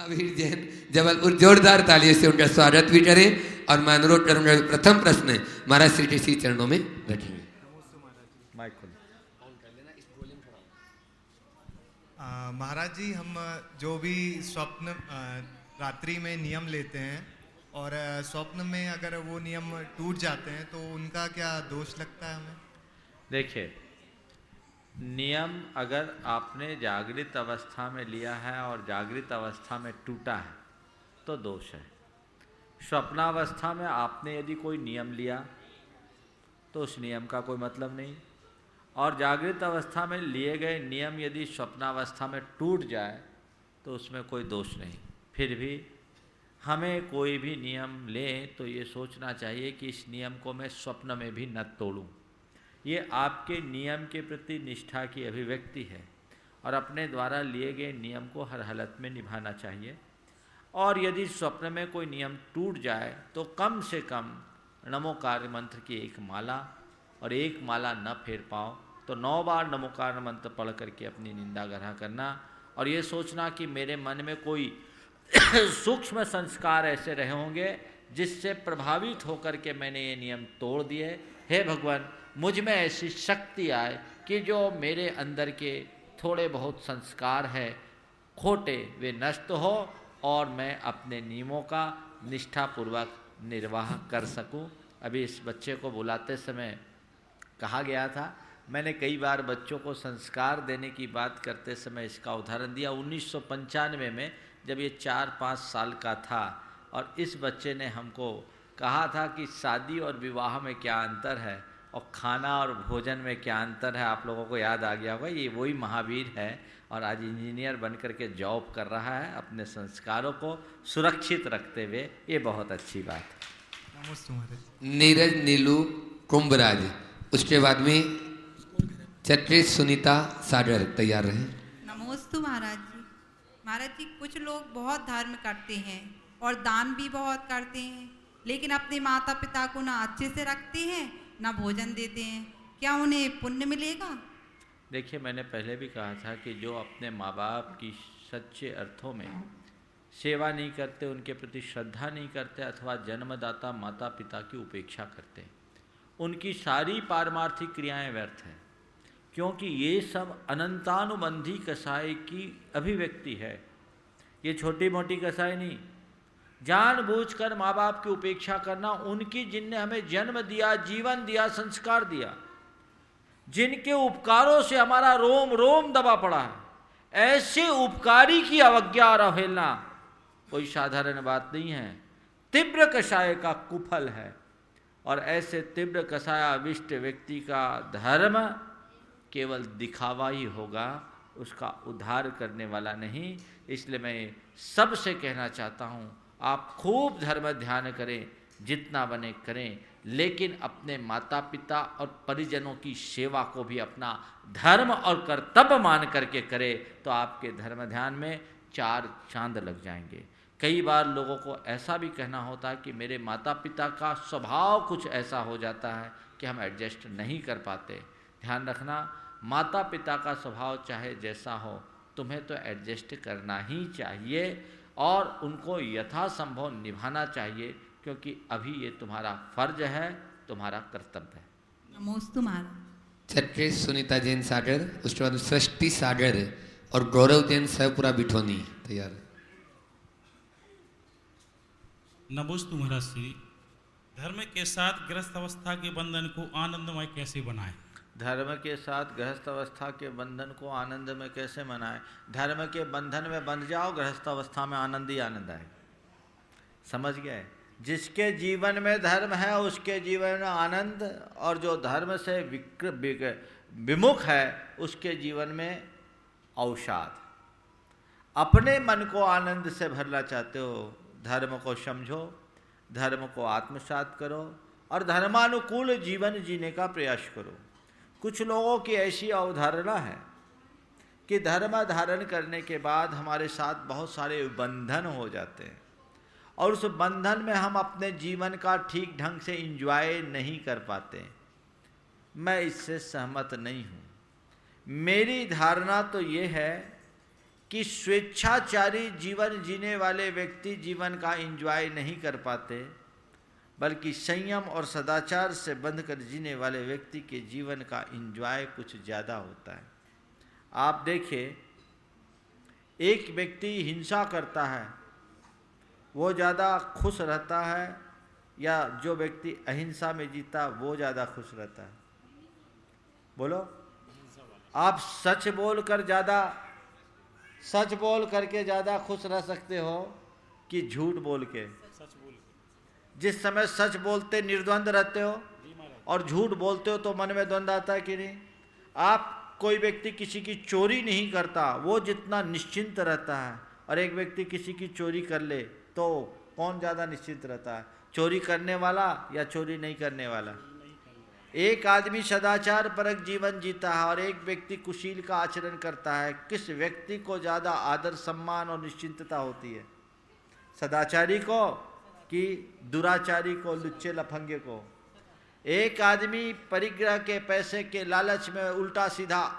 महावीर जैन जबलपुर जोरदार तालियों से उनका स्वागत भी करें। और मैं अनुरोध करूंगा प्रथम प्रश्न महाराज श्री श्री चरणों में बैठेंगे। महाराज जी, हम जो भी स्वप्न रात्रि में नियम लेते हैं और स्वप्न में अगर वो नियम टूट जाते हैं तो उनका क्या दोष लगता है हमें? देखिए, नियम अगर आपने जागृत अवस्था में लिया है और जागृत अवस्था में टूटा है तो दोष है। स्वप्नावस्था में आपने यदि कोई नियम लिया तो उस नियम का कोई मतलब नहीं, और जागृत अवस्था में लिए गए नियम यदि स्वप्नावस्था में टूट जाए तो उसमें कोई दोष नहीं। फिर भी हमें कोई भी नियम लें तो ये सोचना चाहिए कि इस नियम को मैं स्वप्न में भी न तोड़ूं। ये आपके नियम के प्रति निष्ठा की अभिव्यक्ति है और अपने द्वारा लिए गए नियम को हर हालत में निभाना चाहिए। और यदि स्वप्न में कोई नियम टूट जाए तो कम से कम नमोकार मंत्र की एक माला, और एक माला न फेर पाओ तो 9 बार नमोकार मंत्र पढ़ करके अपनी निंदा ग्रह करना, और ये सोचना कि मेरे मन में कोई सूक्ष्म संस्कार ऐसे रहे होंगे जिससे प्रभावित होकर के मैंने ये नियम तोड़ दिए। हे भगवान, मुझ में ऐसी शक्ति आए कि जो मेरे अंदर के थोड़े बहुत संस्कार है खोटे वे नष्ट हो और मैं अपने नियमों का निष्ठापूर्वक निर्वाह कर सकूं। अभी इस बच्चे को बुलाते समय कहा गया था, मैंने कई बार बच्चों को संस्कार देने की बात करते समय इसका उदाहरण दिया। 1995 में जब ये 4-5 साल का था और इस बच्चे ने हमको कहा था कि शादी और विवाह में क्या अंतर है और खाना और भोजन में क्या अंतर है, आप लोगों को याद आ गया होगा। ये वही महावीर है और आज इंजीनियर बन करके जॉब कर रहा है अपने संस्कारों को सुरक्षित रखते हुए। ये बहुत अच्छी बात है। नमस्ते। नीरज नीलू कुंभराज, उसके बाद में चक्रेश सुनीता सागर तैयार रहे। नमोस्तु महाराज जी। महाराज जी, कुछ लोग बहुत धर्म करते हैं और दान भी बहुत करते हैं, लेकिन अपने माता पिता को ना अच्छे से रखते हैं ना भोजन देते हैं, क्या उन्हें पुण्य मिलेगा? देखिए, मैंने पहले भी कहा था कि जो अपने माँ बाप की सच्चे अर्थों में सेवा नहीं करते, उनके प्रति श्रद्धा नहीं करते अथवा जन्मदाता माता पिता की उपेक्षा करते, उनकी सारी पारमार्थिक क्रियाएं व्यर्थ हैं, क्योंकि ये सब अनंतानुबंधी कसाई की अभिव्यक्ति है। ये छोटी मोटी कसाई नहीं। जानबूझकर माँ बाप की उपेक्षा करना, उनकी जिनने हमें जन्म दिया, जीवन दिया, संस्कार दिया, जिनके उपकारों से हमारा रोम रोम दबा पड़ा है, ऐसे उपकारी की अवज्ञा और अवहेलना कोई साधारण बात नहीं है। तीव्र कषाय का कुफल है और ऐसे तीव्र कषायाविष्ट व्यक्ति का धर्म केवल दिखावा ही होगा, उसका उद्धार करने वाला नहीं। इसलिए मैं सबसे कहना चाहता हूँ, आप खूब धर्म ध्यान करें, जितना बने करें, लेकिन अपने माता पिता और परिजनों की सेवा को भी अपना धर्म और कर्तव्य मान करके करें तो आपके धर्म ध्यान में 4 चांद लग जाएंगे। कई बार लोगों को ऐसा भी कहना होता है कि मेरे माता पिता का स्वभाव कुछ ऐसा हो जाता है कि हम एडजस्ट नहीं कर पाते। ध्यान रखना, माता पिता का स्वभाव चाहे जैसा हो, तुम्हें तो एडजस्ट करना ही चाहिए और उनको यथासंभव निभाना चाहिए, क्योंकि अभी ये तुम्हारा फर्ज है, तुम्हारा कर्तव्य है। नमोस्तु महाराज। चक्रेश सुनीता जैन सागर, उसके बाद सृष्टि सागर और गौरव जैन सहपुरा बिठोनी तैयार। नमोस्तु महाराज श्री। धर्म के साथ गृहस्थ अवस्था के बंधन को आनंदमय कैसे बनाएं? धर्म के साथ गृहस्थ अवस्था के बंधन को आनंद में कैसे मनाएं? धर्म के बंधन में बंध जाओ, गृहस्थ अवस्था में आनंद ही आनंद आए। समझ गए? जिसके जीवन में धर्म है उसके जीवन में आनंद, और जो धर्म से विमुख है उसके जीवन में अवसाद। अपने मन को आनंद से भरना चाहते हो, धर्म को समझो, धर्म को आत्मसात करो और धर्मानुकूल जीवन जीने का प्रयास करो। कुछ लोगों की ऐसी अवधारणा है कि धर्म धारण करने के बाद हमारे साथ बहुत सारे बंधन हो जाते हैं और उस बंधन में हम अपने जीवन का ठीक ढंग से एंजॉय नहीं कर पाते। मैं इससे सहमत नहीं हूँ। मेरी धारणा तो ये है कि स्वेच्छाचारी जीवन जीने वाले व्यक्ति जीवन का एंजॉय नहीं कर पाते, बल्कि संयम और सदाचार से बंधकर जीने वाले व्यक्ति के जीवन का एंजॉय कुछ ज़्यादा होता है। आप देखिए, एक व्यक्ति हिंसा करता है वो ज़्यादा खुश रहता है, या जो व्यक्ति अहिंसा में जीता वो ज़्यादा खुश रहता है? बोलो। आप सच बोल करके ज़्यादा खुश रह सकते हो कि झूठ बोल के? जिस समय सच बोलते निर्द्वंद रहते हो और झूठ बोलते हो तो मन में द्वंद आता है कि नहीं? आप कोई व्यक्ति किसी की चोरी नहीं करता, वो जितना निश्चिंत रहता है, और एक व्यक्ति किसी की चोरी कर ले तो कौन ज़्यादा निश्चिंत रहता है? चोरी करने वाला या चोरी नहीं करने वाला? एक आदमी सदाचार परक जीवन जीता है और एक व्यक्ति कुशील का आचरण करता है। किस व्यक्ति को ज़्यादा आदर सम्मान और निश्चिंतता होती है? सदाचारी को कि दुराचारी को, लुच्चे लफंगे को? एक आदमी परिग्रह के पैसे के लालच में उल्टा सीधा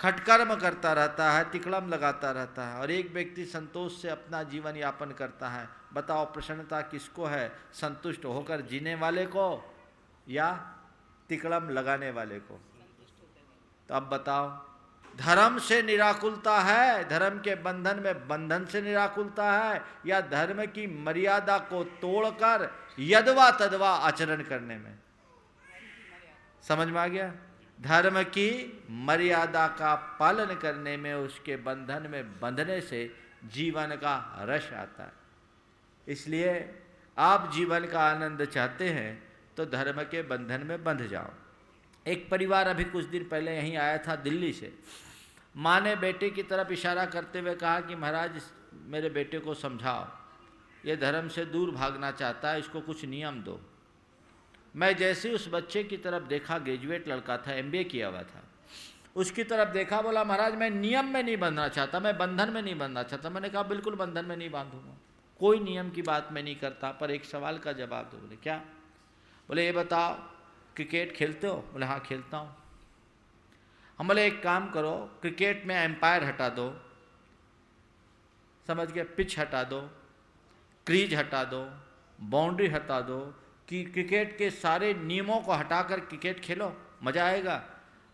खटकर्म करता रहता है, तिकड़म लगाता रहता है, और एक व्यक्ति संतोष से अपना जीवन यापन करता है। बताओ प्रसन्नता किसको है? संतुष्ट होकर जीने वाले को या तिकड़म लगाने वाले को? तो अब बताओ, धर्म से निराकुलता है, धर्म के बंधन से निराकुलता है, या धर्म की मर्यादा को तोड़कर यदवा तदवा आचरण करने में? समझ में आ गया? धर्म की मर्यादा का पालन करने में, उसके बंधन में बंधने से जीवन का रस आता है। इसलिए आप जीवन का आनंद चाहते हैं तो धर्म के बंधन में बंध जाओ। एक परिवार अभी कुछ दिन पहले यहीं आया था दिल्ली से। माँ ने बेटे की तरफ इशारा करते हुए कहा कि महाराज मेरे बेटे को समझाओ, ये धर्म से दूर भागना चाहता है, इसको कुछ नियम दो। मैं जैसे उस बच्चे की तरफ देखा, ग्रेजुएट लड़का था, MBA किया हुआ था, उसकी तरफ देखा, बोला महाराज मैं नियम में नहीं बंधना चाहता, मैं बंधन में नहीं बंधना चाहता। मैंने कहा बिल्कुल बंधन में नहीं बांधूंगा, कोई नियम की बात मैं नहीं करता, पर एक सवाल का जवाब दो। बोले क्या? बोले ये बताओ क्रिकेट खेलते हो? बोले हाँ खेलता हूँ। हम बोले एक काम करो, क्रिकेट में एम्पायर हटा दो, समझ गए, पिच हटा दो, क्रीज हटा दो, बाउंड्री हटा दो, कि क्रिकेट के सारे नियमों को हटाकर क्रिकेट खेलो, मज़ा आएगा।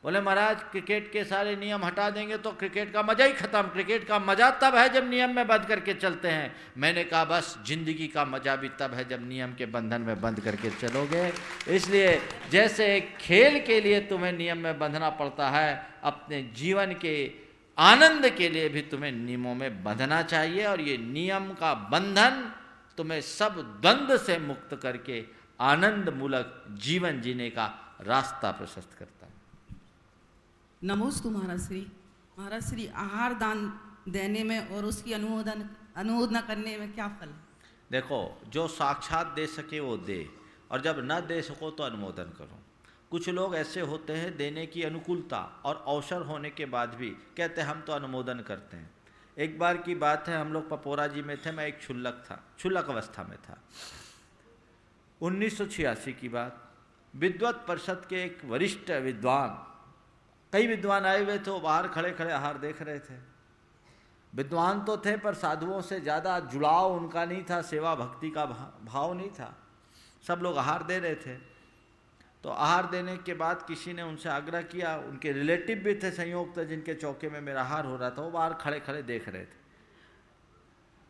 बोले महाराज क्रिकेट के सारे नियम हटा देंगे तो क्रिकेट का मज़ा ही खत्म, क्रिकेट का मज़ा तब है जब नियम में बंध करके चलते हैं। मैंने कहा बस जिंदगी का मज़ा भी तब है जब नियम के बंधन में बंध करके चलोगे। इसलिए जैसे खेल के लिए तुम्हें नियम में बंधना पड़ता है, अपने जीवन के आनंद के लिए भी तुम्हें नियमों में बंधना चाहिए, और ये नियम का बंधन तुम्हें सब द्वंद्व से मुक्त करके आनंद मूलक जीवन जीने का रास्ता प्रशस्त करता है। नमोस्तु महाराज श्री आहार दान देने में और उसकी अनुमोदना करने में क्या फल? देखो, जो साक्षात दे सके वो दे, और जब न दे सको तो अनुमोदन करो। कुछ लोग ऐसे होते हैं देने की अनुकूलता और अवसर होने के बाद भी कहते हैं हम तो अनुमोदन करते हैं। एक बार की बात है, हम लोग पपोरा जी में थे, मैं एक क्षुल्लक अवस्था में था, 1986 की बात। विद्वत परिषद के एक वरिष्ठ विद्वान, कई विद्वान आए हुए थे, वो बाहर खड़े खड़े आहार देख रहे थे। विद्वान तो थे पर साधुओं से ज़्यादा जुड़ाव उनका नहीं था, सेवा भक्ति का भाव नहीं था। सब लोग आहार दे रहे थे। तो आहार देने के बाद किसी ने उनसे आग्रह किया, उनके रिलेटिव भी थे संयोग थे जिनके चौके में मेरा आहार हो रहा था, वो बाहर खड़े खड़े देख रहे थे।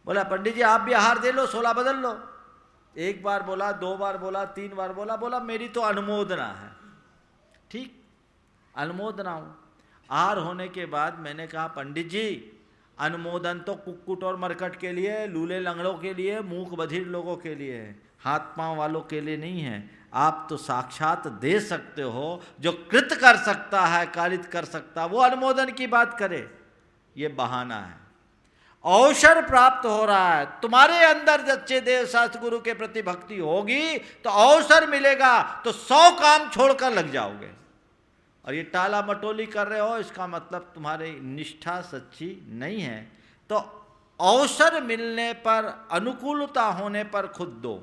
बोला पंडित जी आप भी आहार दे लो, 16 बदल लो। एक बार बोला, 2 बार बोला, 3 बार बोला मेरी तो अनुमोदना है। ठीक, अनुमोदना हूँ। आहार होने के बाद मैंने कहा पंडित जी अनुमोदन तो कुक्कुट और मरकट के लिए, लूले लंगड़ों के लिए, मूक बधिर लोगों के लिए है, हाथ पांव वालों के लिए नहीं है। आप तो साक्षात दे सकते हो, जो कृत कर सकता है, कारित कर सकता है, वो अनुमोदन की बात करे। ये बहाना है। अवसर प्राप्त हो रहा है, तुम्हारे अंदर सच्चे देव शास्त्र गुरु के प्रति भक्ति होगी तो अवसर मिलेगा तो 100 काम छोड़कर लग जाओगे। और ये टाला मटोली कर रहे हो, इसका मतलब तुम्हारी निष्ठा सच्ची नहीं है। तो अवसर मिलने पर, अनुकूलता होने पर खुद दो,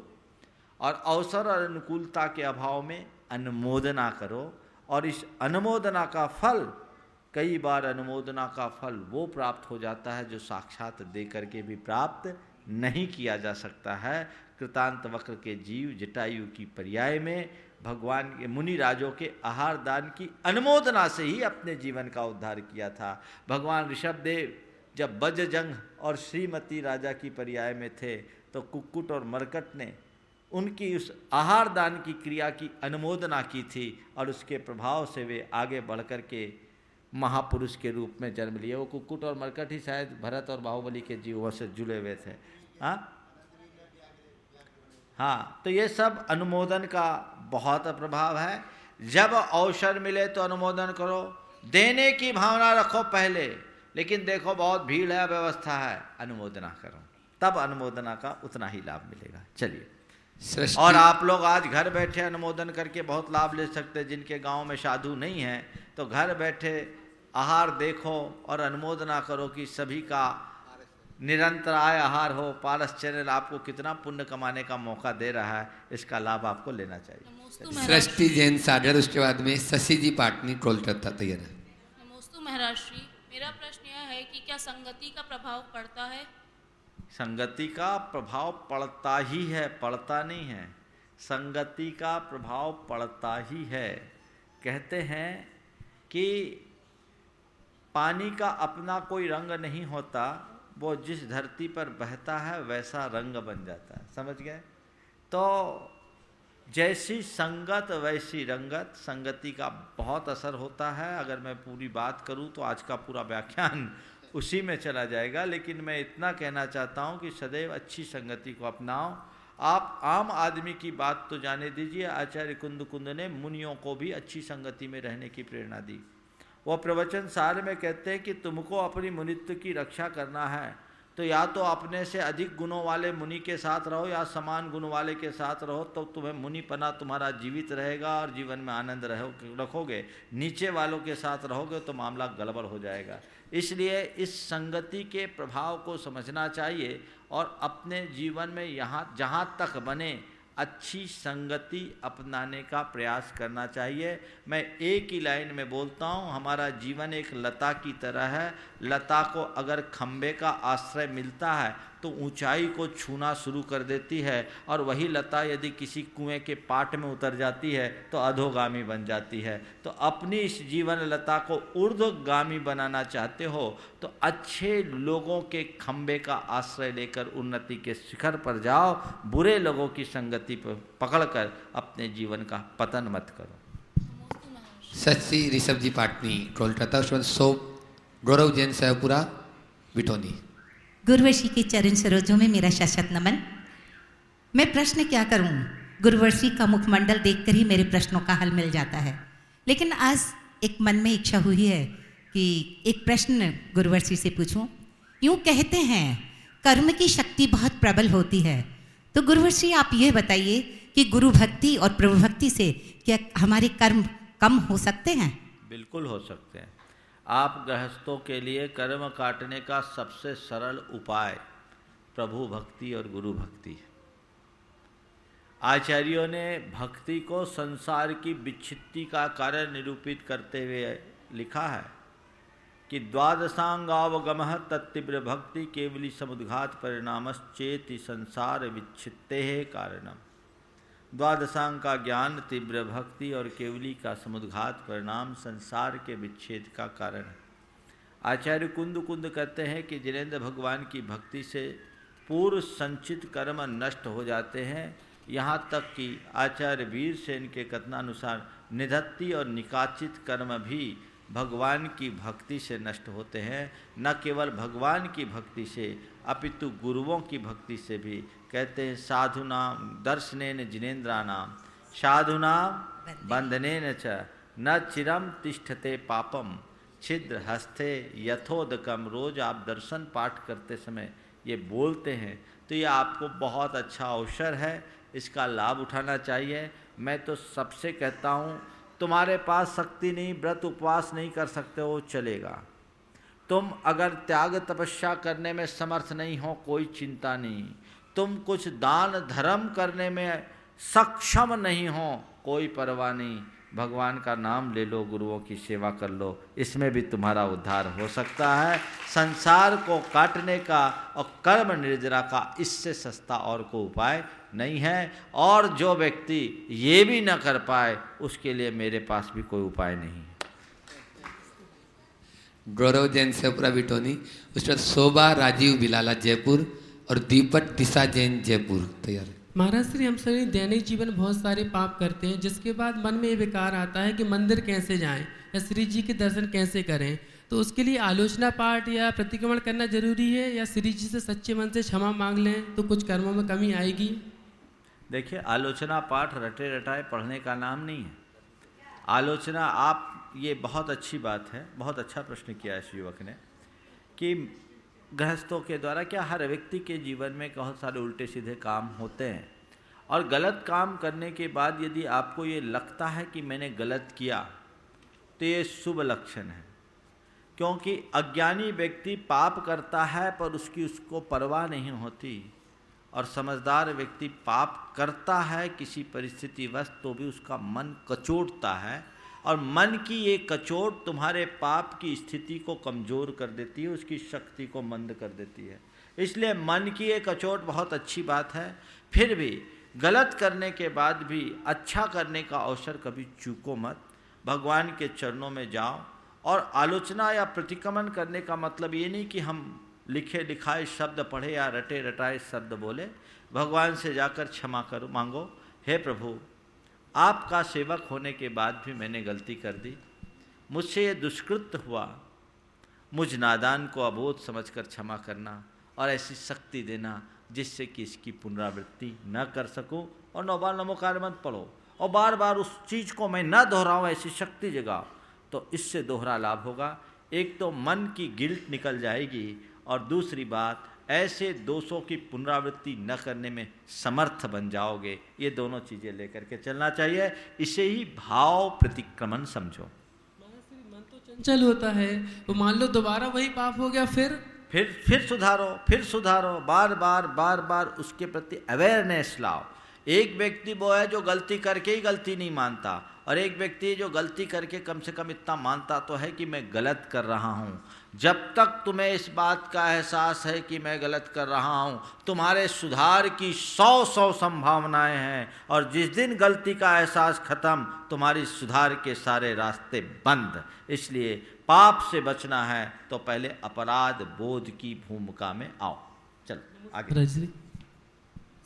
और अवसर और अनुकूलता के अभाव में अनुमोदना करो, और इस अनुमोदना का फल कई बार अनुमोदना का फल वो प्राप्त हो जाता है जो साक्षात दे करके भी प्राप्त नहीं किया जा सकता है। कृतांत वक्र के जीव जटायु की पर्याय में भगवान के मुनि राजों के आहार दान की अनुमोदना से ही अपने जीवन का उद्धार किया था। भगवान ऋषभदेव जब बजजंग और श्रीमती राजा की पर्याय में थे तो कुक्कुट और मरकट ने उनकी उस आहार दान की क्रिया की अनुमोदना की थी और उसके प्रभाव से वे आगे बढ़ कर के महापुरुष के रूप में जन्म लिए। वो कुक्कुट और मरकट ही शायद भरत और बाहुबली के जीवों से जुड़े हुए थे। हाँ, तो ये सब अनुमोदन का बहुत प्रभाव है। जब अवसर मिले तो अनुमोदन करो, देने की भावना रखो पहले, लेकिन देखो बहुत भीड़ है, व्यवस्था है, अनुमोदना करो, तब अनुमोदना का उतना ही लाभ मिलेगा। चलिए, और आप लोग आज घर बैठे अनुमोदन करके बहुत लाभ ले सकते हैं। जिनके गांव में साधु नहीं है तो घर बैठे आहार देखो और अनुमोदना करो कि सभी का निरंतर आय आहार हो। पारस चैनल आपको कितना पुण्य कमाने का मौका दे रहा है, इसका लाभ आपको लेना चाहिए। सृष्टि जैन सागर, उसके बाद में शशि जी पाटनी कोलकाता तैयार है। नमोस्तु महाराज श्री, मेरा प्रश्न यह है कि क्या संगति का प्रभाव पड़ता है? संगति का प्रभाव पड़ता ही है, पड़ता नहीं है। संगति का प्रभाव पड़ता ही है। कहते हैं कि पानी का अपना कोई रंग नहीं होता, वो जिस धरती पर बहता है वैसा रंग बन जाता है। समझ गए? तो जैसी संगत वैसी रंगत, संगति का बहुत असर होता है। अगर मैं पूरी बात करूं तो आज का पूरा व्याख्यान उसी में चला जाएगा, लेकिन मैं इतना कहना चाहता हूं कि सदैव अच्छी संगति को अपनाओ। आप आम आदमी की बात तो जाने दीजिए, आचार्य कुंद ने मुनियों को भी अच्छी संगति में रहने की प्रेरणा दी। वो प्रवचन सार में कहते हैं कि तुमको अपनी मुनित्व की रक्षा करना है तो या तो अपने से अधिक गुणों वाले मुनि के साथ रहो या समान गुण वाले के साथ रहो, तो तुम्हें मुनिपना तुम्हारा जीवित रहेगा और जीवन में आनंद रखोगे। नीचे वालों के साथ रहोगे तो मामला गड़बड़ हो जाएगा। इसलिए इस संगति के प्रभाव को समझना चाहिए और अपने जीवन में जहाँ तक बने अच्छी संगति अपनाने का प्रयास करना चाहिए। मैं एक ही लाइन में बोलता हूँ, हमारा जीवन एक लता की तरह है। लता को अगर खंबे का आश्रय मिलता है तो ऊंचाई को छूना शुरू कर देती है, और वही लता यदि किसी कुएं के पाट में उतर जाती है तो अधोगामी बन जाती है। तो अपनी इस जीवन लता को ऊर्ध्वगामी बनाना चाहते हो तो अच्छे लोगों के खंबे का आश्रय लेकर उन्नति के शिखर पर जाओ। बुरे लोगों की संगति पर पकड़कर अपने जीवन का पतन मत करो। शशि ऋषभ जी पाटनी कोलकाता, उसके बाद गौरव जैन सहपुरा बिटोनी। गुरुवर्षी के चरण सरोजों में मेरा शाश्वत नमन। मैं प्रश्न क्या करूं, गुरुवर्षी का मुखमंडल देखकर ही मेरे प्रश्नों का हल मिल जाता है, लेकिन आज एक मन में इच्छा हुई है कि एक प्रश्न गुरुवर्षी से पूछूं। यूं कहते हैं कर्म की शक्ति बहुत प्रबल होती है, तो गुरुवर्षी आप ये बताइए कि गुरु भक्ति और प्रभु भक्ति से क्या हमारे कर्म कम हो सकते हैं? बिल्कुल हो सकते हैं। आप गृहस्थों के लिए कर्म काटने का सबसे सरल उपाय प्रभु भक्ति और गुरु भक्ति है। आचार्यों ने भक्ति को संसार की विच्छित्ति का कारण निरूपित करते हुए लिखा है कि द्वादशांगावगमः तत्तीव्र भक्ति केवली समुद्घात परिणामश्चेति संसार विच्छित्ते कारणम। द्वादशांग का ज्ञान, तीव्र भक्ति और केवली का समुद्घात परिणाम संसार के विच्छेद का कारण है। आचार्य कुंद कहते हैं कि जिनेंद्र भगवान की भक्ति से पूर्व संचित कर्म नष्ट हो जाते हैं। यहाँ तक कि आचार्य वीरसेन के कथनानुसार निधत्ति और निकाचित कर्म भी भगवान की भक्ति से नष्ट होते हैं। न केवल भगवान की भक्ति से अपितु गुरुओं की भक्ति से भी। कहते हैं साधुनाम दर्शनेन जिनेन्द्रानाम साधुनाम बंधनेन च न चिरम तिष्ठते पापम छिद्र हस्ते यथोदकम। रोज आप दर्शन पाठ करते समय ये बोलते हैं तो ये आपको बहुत अच्छा अवसर है, इसका लाभ उठाना चाहिए। मैं तो सबसे कहता हूँ, तुम्हारे पास शक्ति नहीं, व्रत उपवास नहीं कर सकते हो, चलेगा। तुम अगर त्याग तपस्या करने में समर्थ नहीं हो, कोई चिंता नहीं। तुम कुछ दान धर्म करने में सक्षम नहीं हो, कोई परवाह नहीं। भगवान का नाम ले लो, गुरुओं की सेवा कर लो, इसमें भी तुम्हारा उद्धार हो सकता है। संसार को काटने का और कर्म निर्जरा का इससे सस्ता और कोई उपाय नहीं है। और जो व्यक्ति ये भी न कर पाए उसके लिए मेरे पास भी कोई उपाय नहीं है। गौरव जैन सेपुरा बिटोनी, उसके बाद शोभा राजीव बिलाला जयपुर और दीपक दिशा जैन जयपुर तैयार है। महाराज श्री, हम सभी दैनिक जीवन बहुत सारे पाप करते हैं, जिसके बाद मन में ये विकार आता है कि मंदिर कैसे जाएं या श्री जी के दर्शन कैसे करें। तो उसके लिए आलोचना पाठ या प्रतिक्रमण करना जरूरी है, या श्री जी से सच्चे मन से क्षमा मांग लें तो कुछ कर्मों में कमी आएगी? देखिए, आलोचना पाठ रटे रटाए पढ़ने का नाम नहीं है। आलोचना, आप, ये बहुत अच्छी बात है, बहुत अच्छा प्रश्न किया इस युवक ने कि गृहस्थों के द्वारा क्या हर व्यक्ति के जीवन में बहुत सारे उल्टे सीधे काम होते हैं, और गलत काम करने के बाद यदि आपको ये लगता है कि मैंने गलत किया तो ये शुभ लक्षण है। क्योंकि अज्ञानी व्यक्ति पाप करता है पर उसको परवाह नहीं होती, और समझदार व्यक्ति पाप करता है किसी परिस्थितिवश तो भी उसका मन कचोटता है, और मन की ये कचोट तुम्हारे पाप की स्थिति को कमज़ोर कर देती है, उसकी शक्ति को मंद कर देती है। इसलिए मन की ये कचोट बहुत अच्छी बात है। फिर भी गलत करने के बाद भी अच्छा करने का अवसर कभी चूको मत। भगवान के चरणों में जाओ, और आलोचना या प्रतिक्रमण करने का मतलब ये नहीं कि हम लिखे लिखाए शब्द पढ़े या रटे रटाए शब्द बोले। भगवान से जाकर क्षमा करो, मांगो, हे प्रभु, आपका सेवक होने के बाद भी मैंने गलती कर दी, मुझसे ये दुष्कृत्य हुआ, मुझ नादान को अबोध समझकर क्षमा करना, और ऐसी शक्ति देना जिससे कि इसकी पुनरावृत्ति न कर सकूं। और 9 बार नमोकार मंत्र पढ़ो, और बार बार उस चीज़ को मैं न दोहराऊँ, ऐसी शक्ति जगाओ, तो इससे दोहरा लाभ होगा। एक तो मन की गिल्ट निकल जाएगी, और दूसरी बात, ऐसे दोषों की पुनरावृत्ति न करने में समर्थ बन जाओगे। ये दोनों चीज़ें लेकर के चलना चाहिए। इसे ही भाव प्रतिक्रमण समझो। मन तो चंचल होता है, तो मान लो दोबारा वही पाप हो गया, फिर सुधारो, बार बार उसके प्रति अवेयरनेस लाओ। एक व्यक्ति वो है जो गलती करके ही गलती नहीं मानता, और एक व्यक्ति जो गलती करके कम से कम इतना मानता तो है कि मैं गलत कर रहा हूँ। जब तक तुम्हें इस बात का एहसास है कि मैं गलत कर रहा हूँ, तुम्हारे सुधार की 100 संभावनाएं हैं, और जिस दिन गलती का एहसास खत्म, तुम्हारी सुधार के सारे रास्ते बंद। इसलिए पाप से बचना है तो पहले अपराध बोध की भूमिका में आओ। चलो आगे।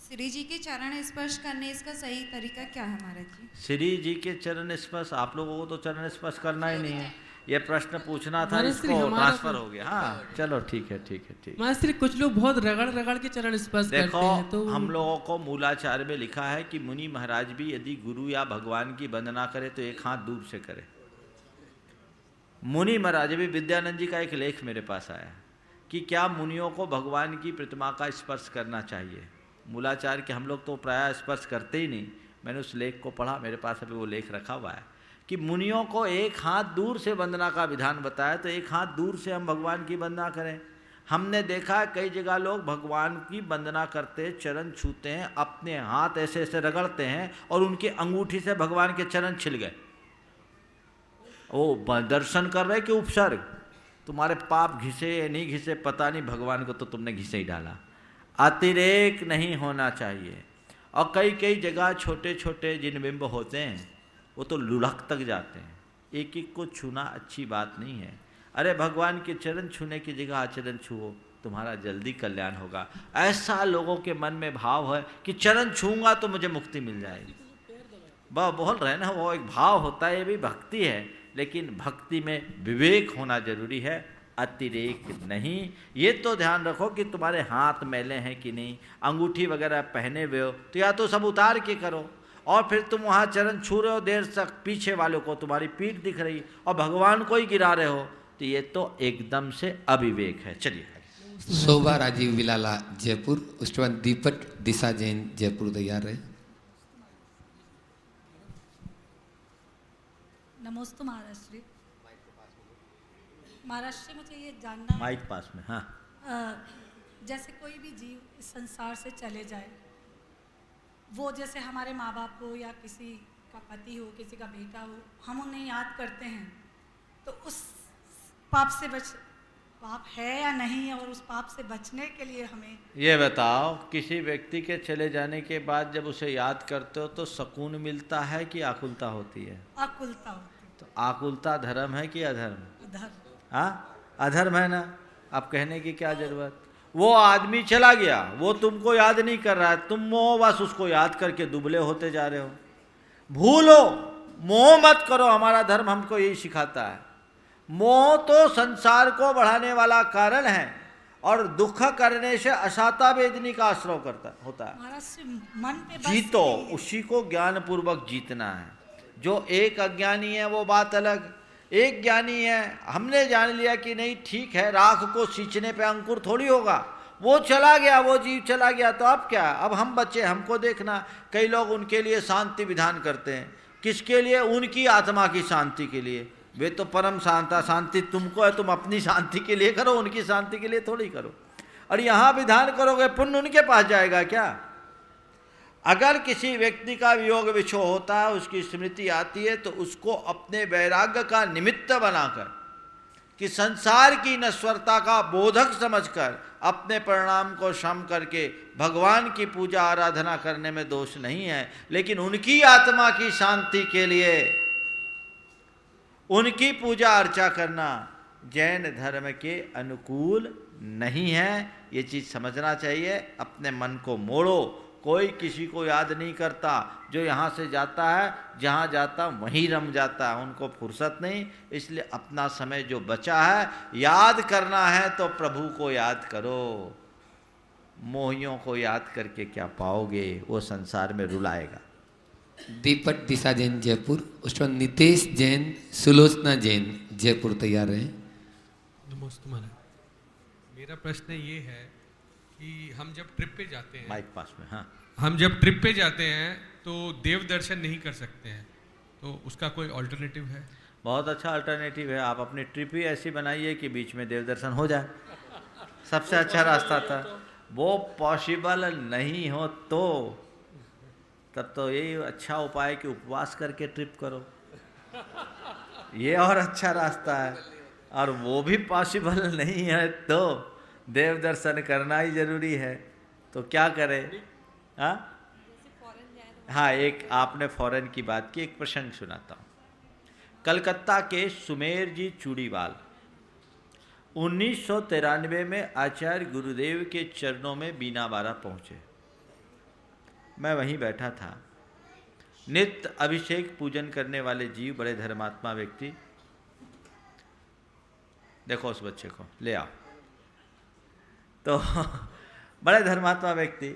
श्री जी के चरण स्पर्श करने इसका सही तरीका क्या है महाराज जी? श्री जी के चरण स्पर्श, आप लोगों को तो चरण स्पर्श करना ही नहीं है, ये प्रश्न पूछना था, इसको ट्रांसफर हो गया। हाँ चलो ठीक है। महाराज, कुछ लोग बहुत रगड़ के चरण स्पर्श करते हैं, तो हम लोगों को मूलाचार्य में लिखा है कि मुनि महाराज भी यदि गुरु या भगवान की वंदना करे तो एक हाथ दूर से करे। मुनि महाराज भी, विद्यानंद जी का एक लेख मेरे पास आया कि क्या मुनियों को भगवान की प्रतिमा का स्पर्श करना चाहिए। मूलाचार्य के हम लोग तो प्रायः स्पर्श करते ही नहीं। मैंने उस लेख को पढ़ा, मेरे पास अभी वो लेख रखा हुआ है कि मुनियों को एक हाथ दूर से वंदना का विधान बताया, तो एक हाथ दूर से हम भगवान की वंदना करें। हमने देखा है कई जगह लोग भगवान की वंदना करते, चरण छूते हैं, अपने हाथ ऐसे ऐसे रगड़ते हैं और उनकी अंगूठी से भगवान के चरण छिल गए। ओ दर्शन कर रहे कि उपसर्ग, तुम्हारे पाप घिसे या नहीं घिसे पता नहीं, भगवान को तो तुमने घिसे ही डाला। अतिरेक नहीं होना चाहिए। और कई जगह छोटे छोटे जिन बिंब होते हैं वो तो लुढ़क तक जाते हैं, एक एक को छूना अच्छी बात नहीं है। अरे भगवान के चरण छूने की जगह आचरण छुओ, तुम्हारा जल्दी कल्याण होगा। ऐसा लोगों के मन में भाव है कि चरण छूंगा तो मुझे मुक्ति मिल जाएगी। वह बोल रहे ना, वो एक भाव होता है, ये भी भक्ति है, लेकिन भक्ति में विवेक होना जरूरी है, अतिरेक नहीं। ये तो ध्यान रखो कि तुम्हारे हाथ मैले हैं कि नहीं, अंगूठी वगैरह पहने हुए हो तो या तो सब उतार के करो, और फिर तुम वहाँ चरण छू रहे हो देर तक, पीछे वालों को तुम्हारी पीठ दिख रही और भगवान को ही गिरा रहे हो, तो ये तो एकदम से अविवेक है। चलिए। शोभा राजीव विलाला जयपुर, उसके बाद दीपक दिशा जैन जयपुर तैयार रहे। नमोस्तु महाराज श्री। महाराज श्री, मुझे ये जानना माइक पास में। हाँ, जैसे कोई भी जीव इस संसार से चले जाए, वो जैसे हमारे माँ बाप हो या किसी का पति हो, किसी का बेटा हो, हम उन्हें याद करते हैं तो उस पाप से पाप है या नहीं है, और उस पाप से बचने के लिए हमें ये बताओ, किसी व्यक्ति के चले जाने के बाद जब उसे याद करते हो तो सुकून मिलता है कि आकुलता होती है? आकुलता होती तो आकुलता धर्म है कि अधर्म? है। हाँ, अधर्म है ना। अब कहने की क्या जरूरत। वो आदमी चला गया, वो तुमको याद नहीं कर रहा है, तुम मोह बस उसको याद करके दुबले होते जा रहे हो। भूलो, मोह मत करो। हमारा धर्म हमको यही सिखाता है। मोह तो संसार को बढ़ाने वाला कारण है और दुख करने से असाता वेदनी का आश्रय करता होता है। महाराज मन पे बस जीतो, नहीं है। उसी को ज्ञान पूर्वक जीतना है। जो एक अज्ञानी है वो बात अलग, एक ज्ञानी है, हमने जान लिया कि नहीं ठीक है, राख को सींचने पे अंकुर थोड़ी होगा। वो चला गया, वो जीव चला गया, तो अब क्या, अब हम बच्चे, हमको देखना। कई लोग उनके लिए शांति विधान करते हैं, किसके लिए? उनकी आत्मा की शांति के लिए। वे तो परम शांता, शांति तुमको है, तुम अपनी शांति के लिए करो, उनकी शांति के लिए थोड़ी करो। और यहाँ विधान करोगे, पुण्य उनके पास जाएगा क्या? अगर किसी व्यक्ति का वियोग विछोह होता है, उसकी स्मृति आती है, तो उसको अपने वैराग्य का निमित्त बनाकर, कि संसार की नश्वरता का बोधक समझकर अपने परिणाम को क्षम करके भगवान की पूजा आराधना करने में दोष नहीं है। लेकिन उनकी आत्मा की शांति के लिए उनकी पूजा अर्चा करना जैन धर्म के अनुकूल नहीं है। ये चीज़ समझना चाहिए। अपने मन को मोड़ो। कोई किसी को याद नहीं करता। जो यहाँ से जाता है, जहाँ जाता वहीं रम जाता है, उनको फुर्सत नहीं। इसलिए अपना समय जो बचा है, याद करना है तो प्रभु को याद करो। मोहियों को याद करके क्या पाओगे? वो संसार में रुलाएगा। दीपक दिशा जैन जयपुर, उसके बाद नितेश जैन, सुलोचना जैन जयपुर तैयार रहे। नमस्ते महाराज, मेरा प्रश्न ये है कि हम जब ट्रिप पे जाते हैं, माइक पास में, हाँ, हम जब ट्रिप पे जाते हैं तो देव दर्शन नहीं कर सकते हैं, तो उसका कोई ऑल्टरनेटिव है? बहुत अच्छा अल्टरनेटिव है। आप अपनी ट्रिप ही ऐसी बनाइए कि बीच में देव दर्शन हो जाए। सबसे अच्छा रास्ता था। वो पॉसिबल नहीं हो तो तब तो यही अच्छा उपाय है कि उपवास करके ट्रिप करो। ये और अच्छा रास्ता है। और वो भी पॉसिबल नहीं है तो देव दर्शन करना ही जरूरी है। तो क्या करें? हाँ, एक आपने फॉरेन की बात की, एक प्रसंग सुनाता हूँ। कलकत्ता के सुमेर जी चूड़ीवाल 1993 में आचार्य गुरुदेव के चरणों में बीना बारा पहुँचे। मैं वहीं बैठा था। नित्य अभिषेक पूजन करने वाले जीव, बड़े धर्मात्मा व्यक्ति, देखो उस बच्चे को ले आओ, तो बड़े धर्मात्मा व्यक्ति,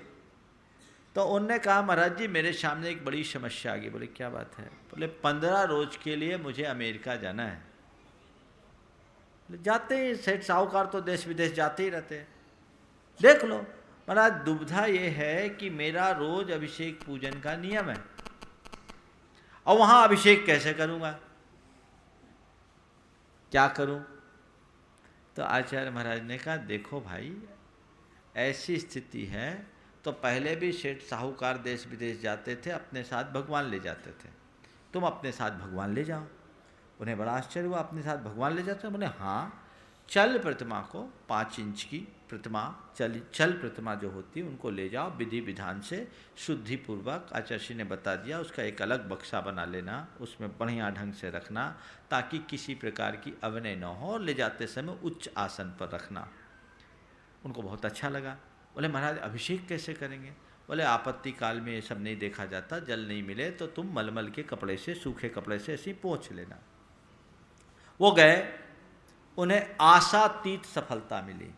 तो उनने कहा महाराज जी मेरे सामने एक बड़ी समस्या आ गई। बोले क्या बात है? बोले 15 रोज के लिए मुझे अमेरिका जाना है। बोले जाते ही, सेठ साहूकार तो देश विदेश जाते ही रहते हैं, देख लो। महाराज दुविधा ये है कि मेरा रोज अभिषेक पूजन का नियम है और वहाँ अभिषेक कैसे करूँगा, क्या करूँ? तो आचार्य महाराज ने कहा देखो भाई, ऐसी स्थिति है तो पहले भी सेठ साहूकार देश विदेश जाते थे, अपने साथ भगवान ले जाते थे। तुम अपने साथ भगवान ले जाओ। उन्हें बड़ा आश्चर्य हुआ, अपने साथ भगवान ले जाते हो? बोले हाँ, चल प्रतिमा को, 5 इंच की प्रतिमा, चल प्रतिमा जो होती है उनको ले जाओ, विधि विधान से शुद्धि पूर्वक आचार्य जी ने बता दिया। उसका एक अलग बक्सा बना लेना, उसमें बढ़िया ढंग से रखना ताकि किसी प्रकार की अवनय न हो, और ले जाते समय उच्च आसन पर रखना। उनको बहुत अच्छा लगा। बोले महाराज अभिषेक कैसे करेंगे? बोले आपत्ति काल में ये सब नहीं देखा जाता, जल नहीं मिले तो तुम मलमल के कपड़े से, सूखे कपड़े से ऐसे पोंछ लेना। वो गए, उन्हें आशातीत सफलता मिली।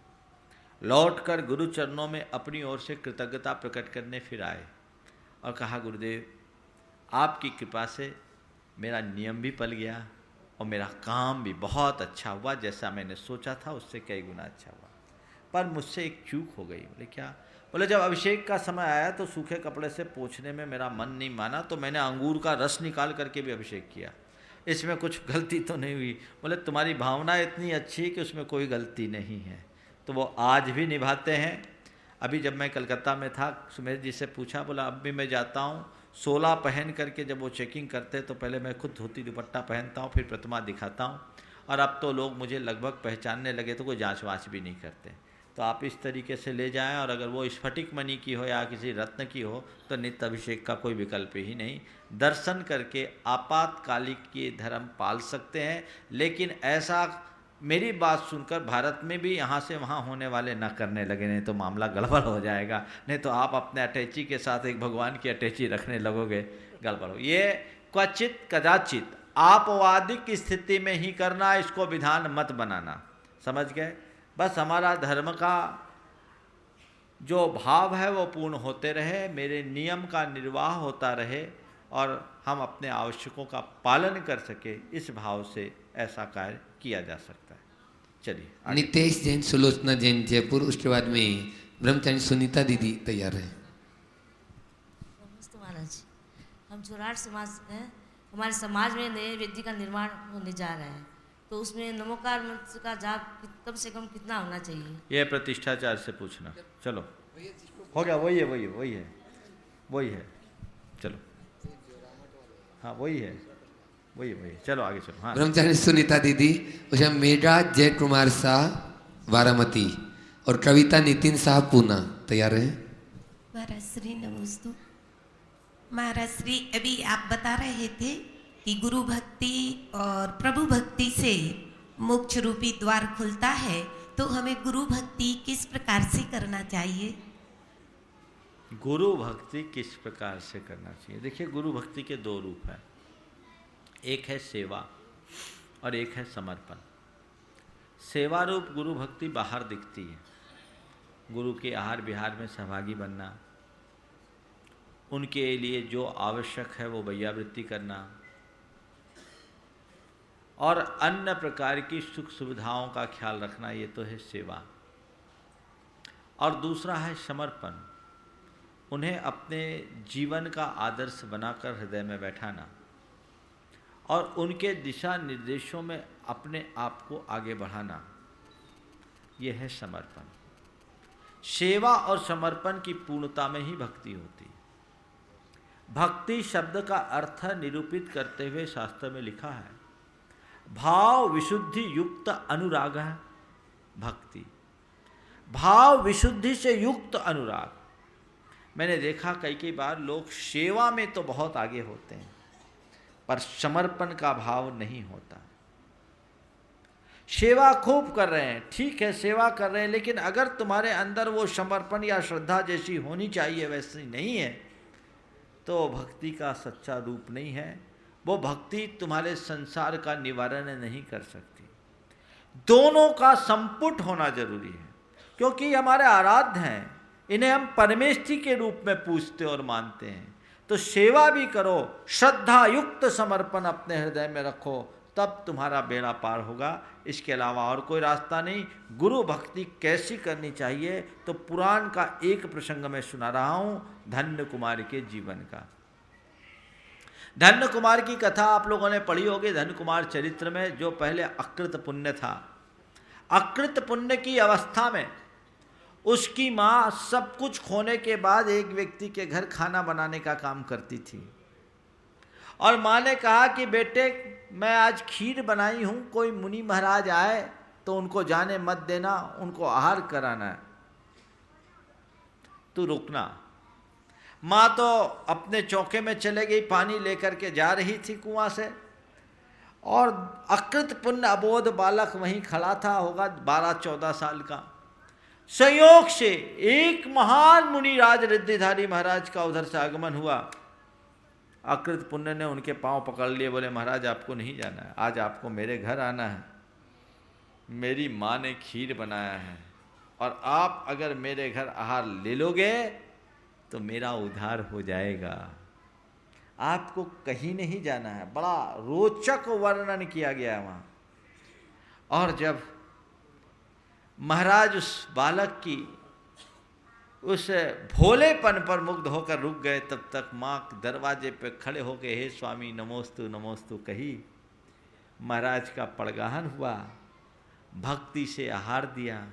लौटकर गुरु चरणों में अपनी ओर से कृतज्ञता प्रकट करने फिर आए और कहा गुरुदेव आपकी कृपा से मेरा नियम भी पल गया और मेरा काम भी बहुत अच्छा हुआ, जैसा मैंने सोचा था उससे कई गुना अच्छा हुआ, पर मुझसे एक चूक हो गई। बोले क्या? बोले जब अभिषेक का समय आया तो सूखे कपड़े से पोंछने में मेरा मन नहीं माना, तो मैंने अंगूर का रस निकाल करके भी अभिषेक किया। इसमें कुछ गलती तो नहीं हुई? बोले तुम्हारी भावना इतनी अच्छी है कि उसमें कोई गलती नहीं है। तो वो आज भी निभाते हैं। अभी जब मैं कलकत्ता में था, सुमेर जी से पूछा, बोला अब भी मैं जाता हूँ 16 पहन करके जब वो चेकिंग करते हैं तो पहले मैं खुद धोती दुपट्टा पहनता हूँ, फिर प्रतिमा दिखाता हूँ, और अब तो लोग मुझे लगभग पहचानने लगे तो कोई जांच वाँच भी नहीं करते। तो आप इस तरीके से ले जाएं, और अगर वो स्फटिक मणि की हो या किसी रत्न की हो तो नित्य अभिषेक का कोई विकल्प ही नहीं। दर्शन करके आपातकालिक ये धर्म पाल सकते हैं, लेकिन ऐसा मेरी बात सुनकर भारत में भी यहाँ से वहाँ होने वाले न करने लगे, नहीं तो मामला गड़बड़ हो जाएगा। नहीं तो आप अपने अटैची के साथ एक भगवान की अटैची रखने लगोगे, गड़बड़ हो। ये क्वचित कदाचित आपवादिक स्थिति में ही करना, इसको विधान मत बनाना, समझ गए। बस हमारा धर्म का जो भाव है वो पूर्ण होते रहे, मेरे नियम का निर्वाह होता रहे और हम अपने आवश्यकों का पालन कर सके, इस भाव से ऐसा कार्य किया जा सकता है। चलिए नितेश जैन, सुलोचना जैन जयपुर, उसके बाद में ब्रह्मचारी सुनीता दीदी तैयार है। नमस्ते महाराज, हम चोराट समाज हैं। हमारे समाज में नए वेदी का निर्माण होने जा रहा है, तो उसमें नमोकार मंत्र का जाप कम से कम कितना होना चाहिए? यह प्रतिष्ठाचार्य से पूछना। चलो हो गया, वही है, चलो हाँ वही है, चलो आगे चलो। हाँ, ब्रह्मचारी सुनीता दीदी, उसमें मेघा जय कुमार शाह बारामती और कविता नितिन शाह पूना तैयार है। महाराज श्री नमोस्तु। महाराज श्री, अभी आप बता रहे थे कि गुरु भक्ति और प्रभु भक्ति से मोक्ष रूपी द्वार खुलता है, तो हमें गुरु भक्ति किस प्रकार से करना चाहिए? गुरु भक्ति किस प्रकार से करना चाहिए? देखिए, गुरु भक्ति के दो रूप हैं, एक है सेवा और एक है समर्पण। सेवा रूप गुरु भक्ति बाहर दिखती है, गुरु के आहार विहार में सहभागी बनना, उनके लिए जो आवश्यक है वो वैयावृत्ति करना, और अन्य प्रकार की सुख सुविधाओं का ख्याल रखना, ये तो है सेवा। और दूसरा है समर्पण, उन्हें अपने जीवन का आदर्श बनाकर हृदय में बैठाना और उनके दिशा निर्देशों में अपने आप को आगे बढ़ाना, यह है समर्पण। सेवा और समर्पण की पूर्णता में ही भक्ति होती है। भक्ति शब्द का अर्थ निरूपित करते हुए शास्त्र में लिखा है, भाव विशुद्धि युक्त अनुराग है भक्ति। भाव विशुद्धि से युक्त अनुराग। मैंने देखा कई बार लोग सेवा में तो बहुत आगे होते हैं पर समर्पण का भाव नहीं होता। सेवा खूब कर रहे हैं, ठीक है, सेवा कर रहे हैं, लेकिन अगर तुम्हारे अंदर वो समर्पण या श्रद्धा जैसी होनी चाहिए वैसी नहीं है तो भक्ति का सच्चा रूप नहीं है। वो भक्ति तुम्हारे संसार का निवारण नहीं कर सकती। दोनों का संपुट होना जरूरी है, क्योंकि हमारे आराध्य हैं, इन्हें हम परमेष्ठी के रूप में पूजते और मानते हैं। तो सेवा भी करो, श्रद्धा युक्त समर्पण अपने हृदय में रखो, तब तुम्हारा बेड़ा पार होगा। इसके अलावा और कोई रास्ता नहीं। गुरु भक्ति कैसी करनी चाहिए तो पुराण का एक प्रसंग में सुना रहा हूँ, धन्य कुमार के जीवन का। धन्य कुमार की कथा आप लोगों ने पढ़ी होगी। धन्य कुमार चरित्र में जो पहले अकृत पुण्य था, अकृत पुण्य की अवस्था में उसकी माँ सब कुछ खोने के बाद एक व्यक्ति के घर खाना बनाने का काम करती थी, और माँ ने कहा कि बेटे मैं आज खीर बनाई हूँ, कोई मुनि महाराज आए तो उनको जाने मत देना, उनको आहार कराना है, तू रुकना। माँ तो अपने चौके में चले गई, पानी लेकर के जा रही थी कुआं से, और अकृत पुण्य अबोध बालक वहीं खड़ा था, होगा 12-14 साल का। संयोग से एक महान मुनिराज रिद्धिधारी महाराज का उधर से आगमन हुआ। अकृत पुण्य ने उनके पांव पकड़ लिए, बोले महाराज आपको नहीं जाना है, आज आपको मेरे घर आना है, मेरी माँ ने खीर बनाया है, और आप अगर मेरे घर आहार ले लोगे तो मेरा उद्धार हो जाएगा, आपको कहीं नहीं जाना है। बड़ा रोचक वर्णन किया गया है वहाँ। और जब महाराज उस बालक की उस भोलेपन पर मुग्ध होकर रुक गए, तब तक माँ दरवाजे पे खड़े होकर हे स्वामी नमोस्तु नमोस्तु कही। महाराज का पड़गाहन हुआ, भक्ति से आहार दिया।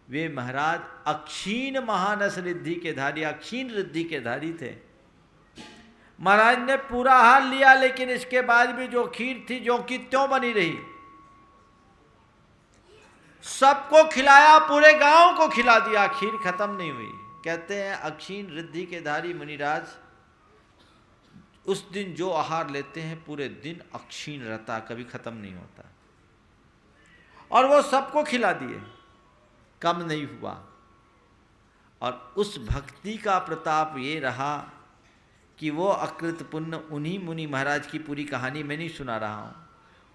वे महाराज अक्षीण महानस रिद्धि के धारी, अक्षीण रिद्धि के धारी थे। महाराज ने पूरा हार लिया, लेकिन इसके बाद भी जो खीर थी जो की त्यों बनी रही। सबको खिलाया, पूरे गांव को खिला दिया, खीर खत्म नहीं हुई। कहते हैं अक्षीण रिद्धि के धारी मुनिराज, उस दिन जो आहार लेते हैं पूरे दिन अक्षीण रहता, कभी खत्म नहीं होता। और वो सबको खिला दिए, कम नहीं हुआ। और उस भक्ति का प्रताप ये रहा कि वो अकृत पुण्य उन्हीं मुनि महाराज की पूरी कहानी मैं नहीं सुना रहा हूँ।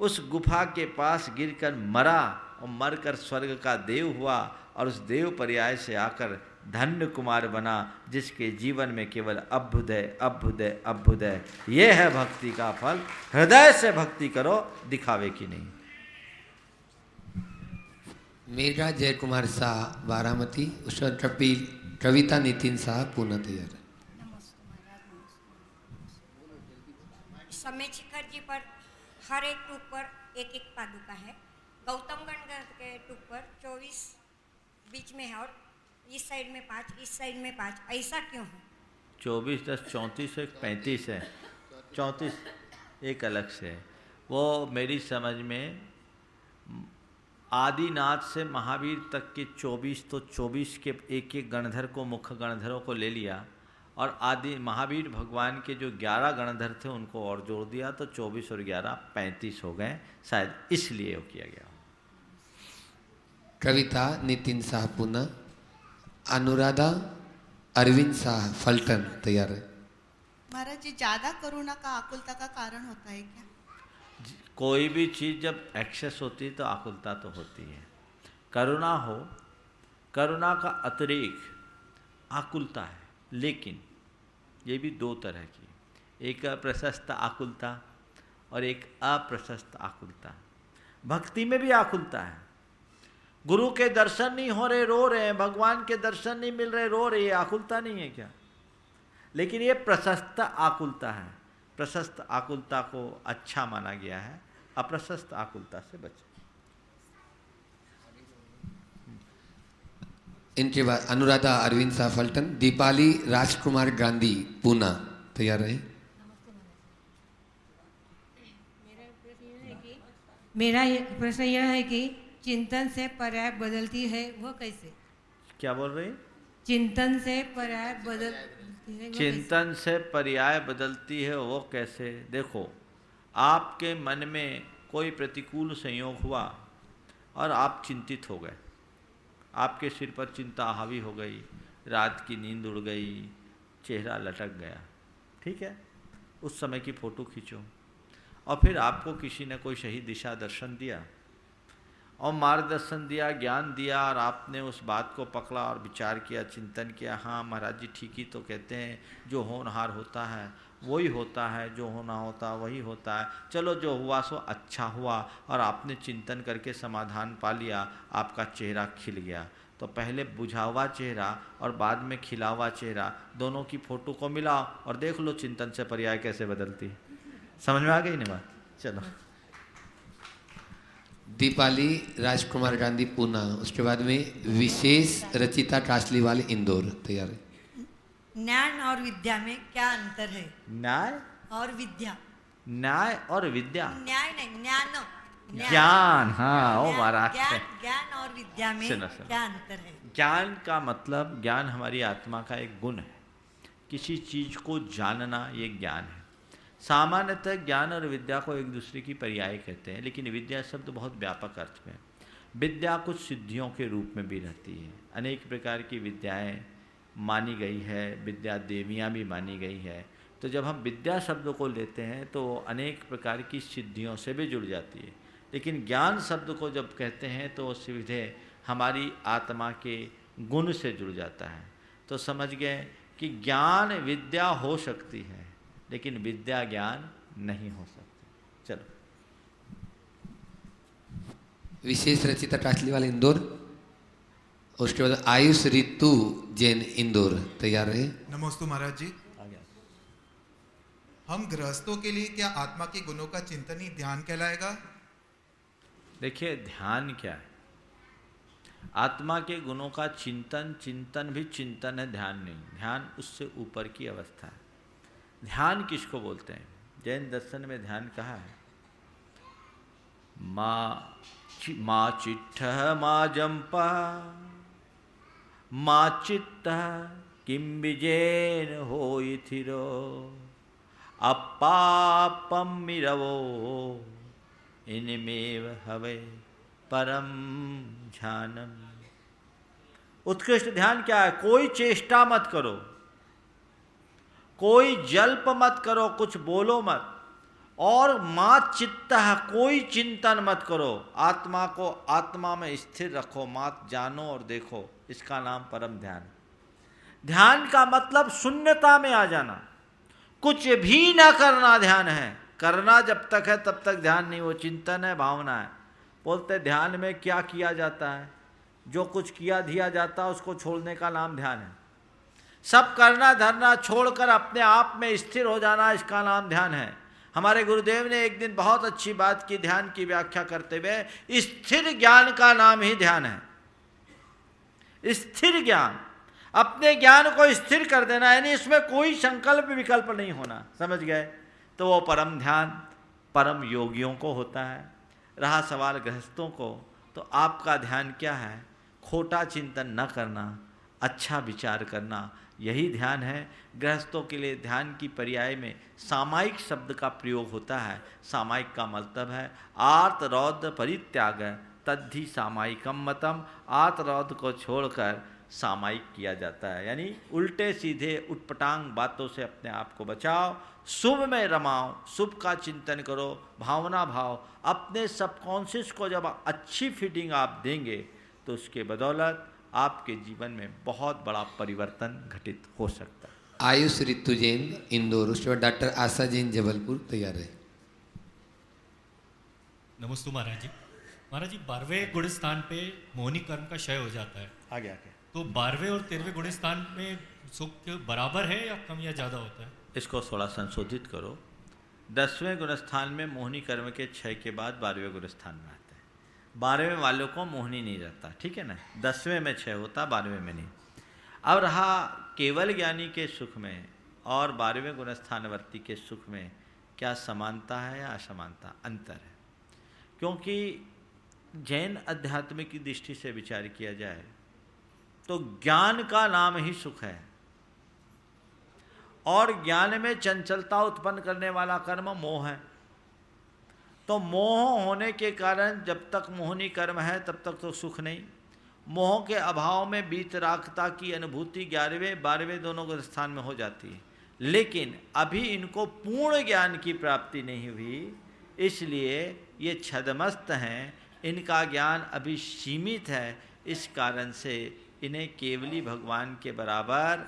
उस गुफा के पास गिरकर मरा और मरकर स्वर्ग का देव हुआ, और उस देव पर्याय से आकर धन्य कुमार बना, जिसके जीवन में केवल अभ्युदय अभ्युदय अभ्युदय। ये है भक्ति का फल। हृदय से भक्ति करो, दिखावे की नहीं। मेघा जय कुमार शाह बारामती, उसका कविता नितिन शाह पूना तैयार। समय शिखर जी पर हर एक टूक पर एक एक पादुका है। गौतम गण के टूक पर 24 बीच में है, और इस साइड में 5, इस साइड में 5, ऐसा क्यों है? 24 10 34 एक 35 है, 34 एक अलग से है। वो मेरी समझ में आदिनाथ से महावीर तक के 24, तो 24 के एक एक गणधर को, मुख्य गणधरों को ले लिया, और आदि महावीर भगवान के जो 11 गणधर थे उनको और जोड़ दिया, तो 24 और 11 35 हो गए, शायद इसलिए वो किया गया। कविता नितिन शाह पूना, अनुराधा अरविंद शाह फलटन तैयार है। महाराज जी, ज्यादा करुणा का आकुलता का कारण होता है क्या? कोई भी चीज़ जब एक्सेस होती है तो आकुलता तो होती है। करुणा हो, करुणा का अतिरेक आकुलता है, लेकिन ये भी 2 तरह की, एक प्रशस्त आकुलता और एक अप्रशस्त आकुलता। भक्ति में भी आकुलता है। गुरु के दर्शन नहीं हो रहे, रो रहे हैं, भगवान के दर्शन नहीं मिल रहे, रो रहे, ये आकुलता नहीं है क्या? लेकिन ये प्रशस्त आकुलता है। प्रशस्त आकुलता को अच्छा माना गया है, अप्रशस्त आकुलता से बचे। इनके बाद अनुराधा अरविंद शाह फलटन, दीपाली राजकुमार गांधी पूना तैयार रहे। मेरा प्रश्न यह है कि चिंतन से पर्याय बदलती है वो कैसे? क्या बोल रहे हैं? चिंतन से पर्याय बदलती है, चिंतन से पर्याय बदलती है वो कैसे? देखो, आपके मन में कोई प्रतिकूल संयोग हुआ और आप चिंतित हो गए, आपके सिर पर चिंता हावी हो गई, रात की नींद उड़ गई, चेहरा लटक गया, ठीक है? उस समय की फ़ोटो खींचो, और फिर आपको किसी ने कोई सही दिशा दर्शन दिया और मार्गदर्शन दिया, ज्ञान दिया, और आपने उस बात को पकड़ा और विचार किया, चिंतन किया, हाँ महाराज जी ठीक ही तो कहते हैं, जो होनहार होता है वही होता है, जो होना होता वही होता है। चलो जो हुआ सो अच्छा हुआ, और आपने चिंतन करके समाधान पा लिया, आपका चेहरा खिल गया। तो पहले बुझा हुआ चेहरा और बाद में खिला हुआ चेहरा, दोनों की फ़ोटो को मिलाओ और देख लो चिंतन से पर्याय कैसे बदलती है। समझ में आ गई ना बात? चलो। दीपाली राजकुमार गांधी पूना, उसके बाद में विशेष रचिता कासलीवाल इंदौर तैयार है। ज्ञान और विद्या में क्या अंतर है? न्याय और विद्या। न्याय और विद्या? न्याय नहीं, ज्ञान। ज्ञान, हाँ वो महाराज। ज्ञान और विद्या में क्या अंतर है? ज्ञान का मतलब, ज्ञान हमारी आत्मा का एक गुण है। किसी चीज को जानना ये ज्ञान है। सामान्यतः ज्ञान और विद्या को एक दूसरे की पर्याय कहते हैं, लेकिन विद्या शब्द बहुत व्यापक अर्थ में। विद्या कुछ सिद्धियों के रूप में भी रहती है। अनेक प्रकार की विद्याएं मानी गई है, विद्या देवियाँ भी मानी गई है। तो जब हम विद्या शब्द को लेते हैं तो अनेक प्रकार की सिद्धियों से भी जुड़ जाती है, लेकिन ज्ञान शब्द को जब कहते हैं तो सीधे हमारी आत्मा के गुण से जुड़ जाता है। तो समझ गए कि ज्ञान विद्या हो सकती है, लेकिन विद्या ज्ञान नहीं हो सकती। चलो। विशेष रचिता कासलीवाल इंदौर, उसके बाद आयुष ऋतु जैन इंदौर तैयार रहे। नमस्ते महाराज जी। हम गृहस्थों के लिए क्या आत्मा के गुणों का चिंतन ही ध्यान कहलाएगा? देखिए, ध्यान क्या है? आत्मा के गुणों का चिंतन, चिंतन भी चिंतन है, ध्यान नहीं। ध्यान उससे ऊपर की अवस्था है। ध्यान किसको बोलते हैं? जैन दर्शन में ध्यान कहा है, माँ चिट्ठ माँ जंपा माँ चित्त किम विजैन होई थिरो अपापम मिरवो इनमेव हवे परम ध्यानम। उत्कृष्ट ध्यान क्या है? कोई चेष्टा मत करो, कोई जल्प मत करो, कुछ बोलो मत, और माँ चित्त, कोई चिंतन मत करो, आत्मा को आत्मा में स्थिर रखो, मात जानो और देखो, इसका नाम परम ध्यान। ध्यान का मतलब शून्यता में आ जाना, कुछ भी ना करना ध्यान है। करना जब तक है तब तक ध्यान नहीं, वो चिंतन है, भावना है। बोलते ध्यान में क्या किया जाता है? जो कुछ किया दिया जाता है उसको छोड़ने का नाम ध्यान है। सब करना धरना छोड़कर अपने आप में स्थिर हो जाना, इसका नाम ध्यान है। हमारे गुरुदेव ने एक दिन बहुत अच्छी बात की ध्यान की व्याख्या करते हुए, स्थिर ज्ञान का नाम ही ध्यान है। स्थिर ज्ञान, अपने ज्ञान को स्थिर कर देना, यानी इसमें कोई संकल्प विकल्प नहीं होना, समझ गए? तो वो परम ध्यान परम योगियों को होता है। रहा सवाल गृहस्थों को, तो आपका ध्यान क्या है? खोटा चिंतन न करना, अच्छा विचार करना, यही ध्यान है। गृहस्थों के लिए ध्यान की पर्याय में सामायिक शब्द का प्रयोग होता है। सामायिक का मतलब है आर्त रौद्र परित्याग तद्धि सामायिकम मतम। आर्त रौद्र को छोड़कर सामायिक किया जाता है, यानी उल्टे सीधे उटपटांग बातों से अपने आप को बचाओ, शुभ में रमाओ, शुभ का चिंतन करो, भावना भाव। अपने सबकॉन्शियस को जब अच्छी फिटिंग आप देंगे तो उसके बदौलत आपके जीवन में बहुत बड़ा परिवर्तन घटित हो सकता है। आयुष ऋतु जैन इंदौर, उसके बाद डॉक्टर आशा जैन जबलपुर तैयार है। नमस्ते महाराज जी। महाराज जी, 12वें गुण स्थान पे मोहिनी कर्म का क्षय हो जाता है। आगे आगे तो 12वें और 13वें गुण स्थान में सुख बराबर है या कम या ज़्यादा होता है? इसको थोड़ा संशोधित करो। 10वें गुण स्थान में मोहिनी कर्म के क्षय के बाद 12वें गुण स्थान में आते हैं। 12वें वालों को मोहिनी नहीं रहता, ठीक है ना? 10वें में क्षय होता, 12वें में नहीं। अब रहा केवल ज्ञानी के सुख में और 12वें गुण स्थानवर्ती के सुख में क्या समानता है या असमानता? अंतर है। क्योंकि जैन अध्यात्म की दृष्टि से विचार किया जाए तो ज्ञान का नाम ही सुख है, और ज्ञान में चंचलता उत्पन्न करने वाला कर्म मोह है। तो मोह होने के कारण जब तक मोहिनी कर्म है तब तक तो सुख नहीं। मोह के अभाव में बीतरागता की अनुभूति 11वें 12वें दोनों के स्थान में हो जाती है, लेकिन अभी इनको पूर्ण ज्ञान की प्राप्ति नहीं हुई, इसलिए ये छदमस्त हैं, इनका ज्ञान अभी सीमित है। इस कारण से इन्हें केवली भगवान के बराबर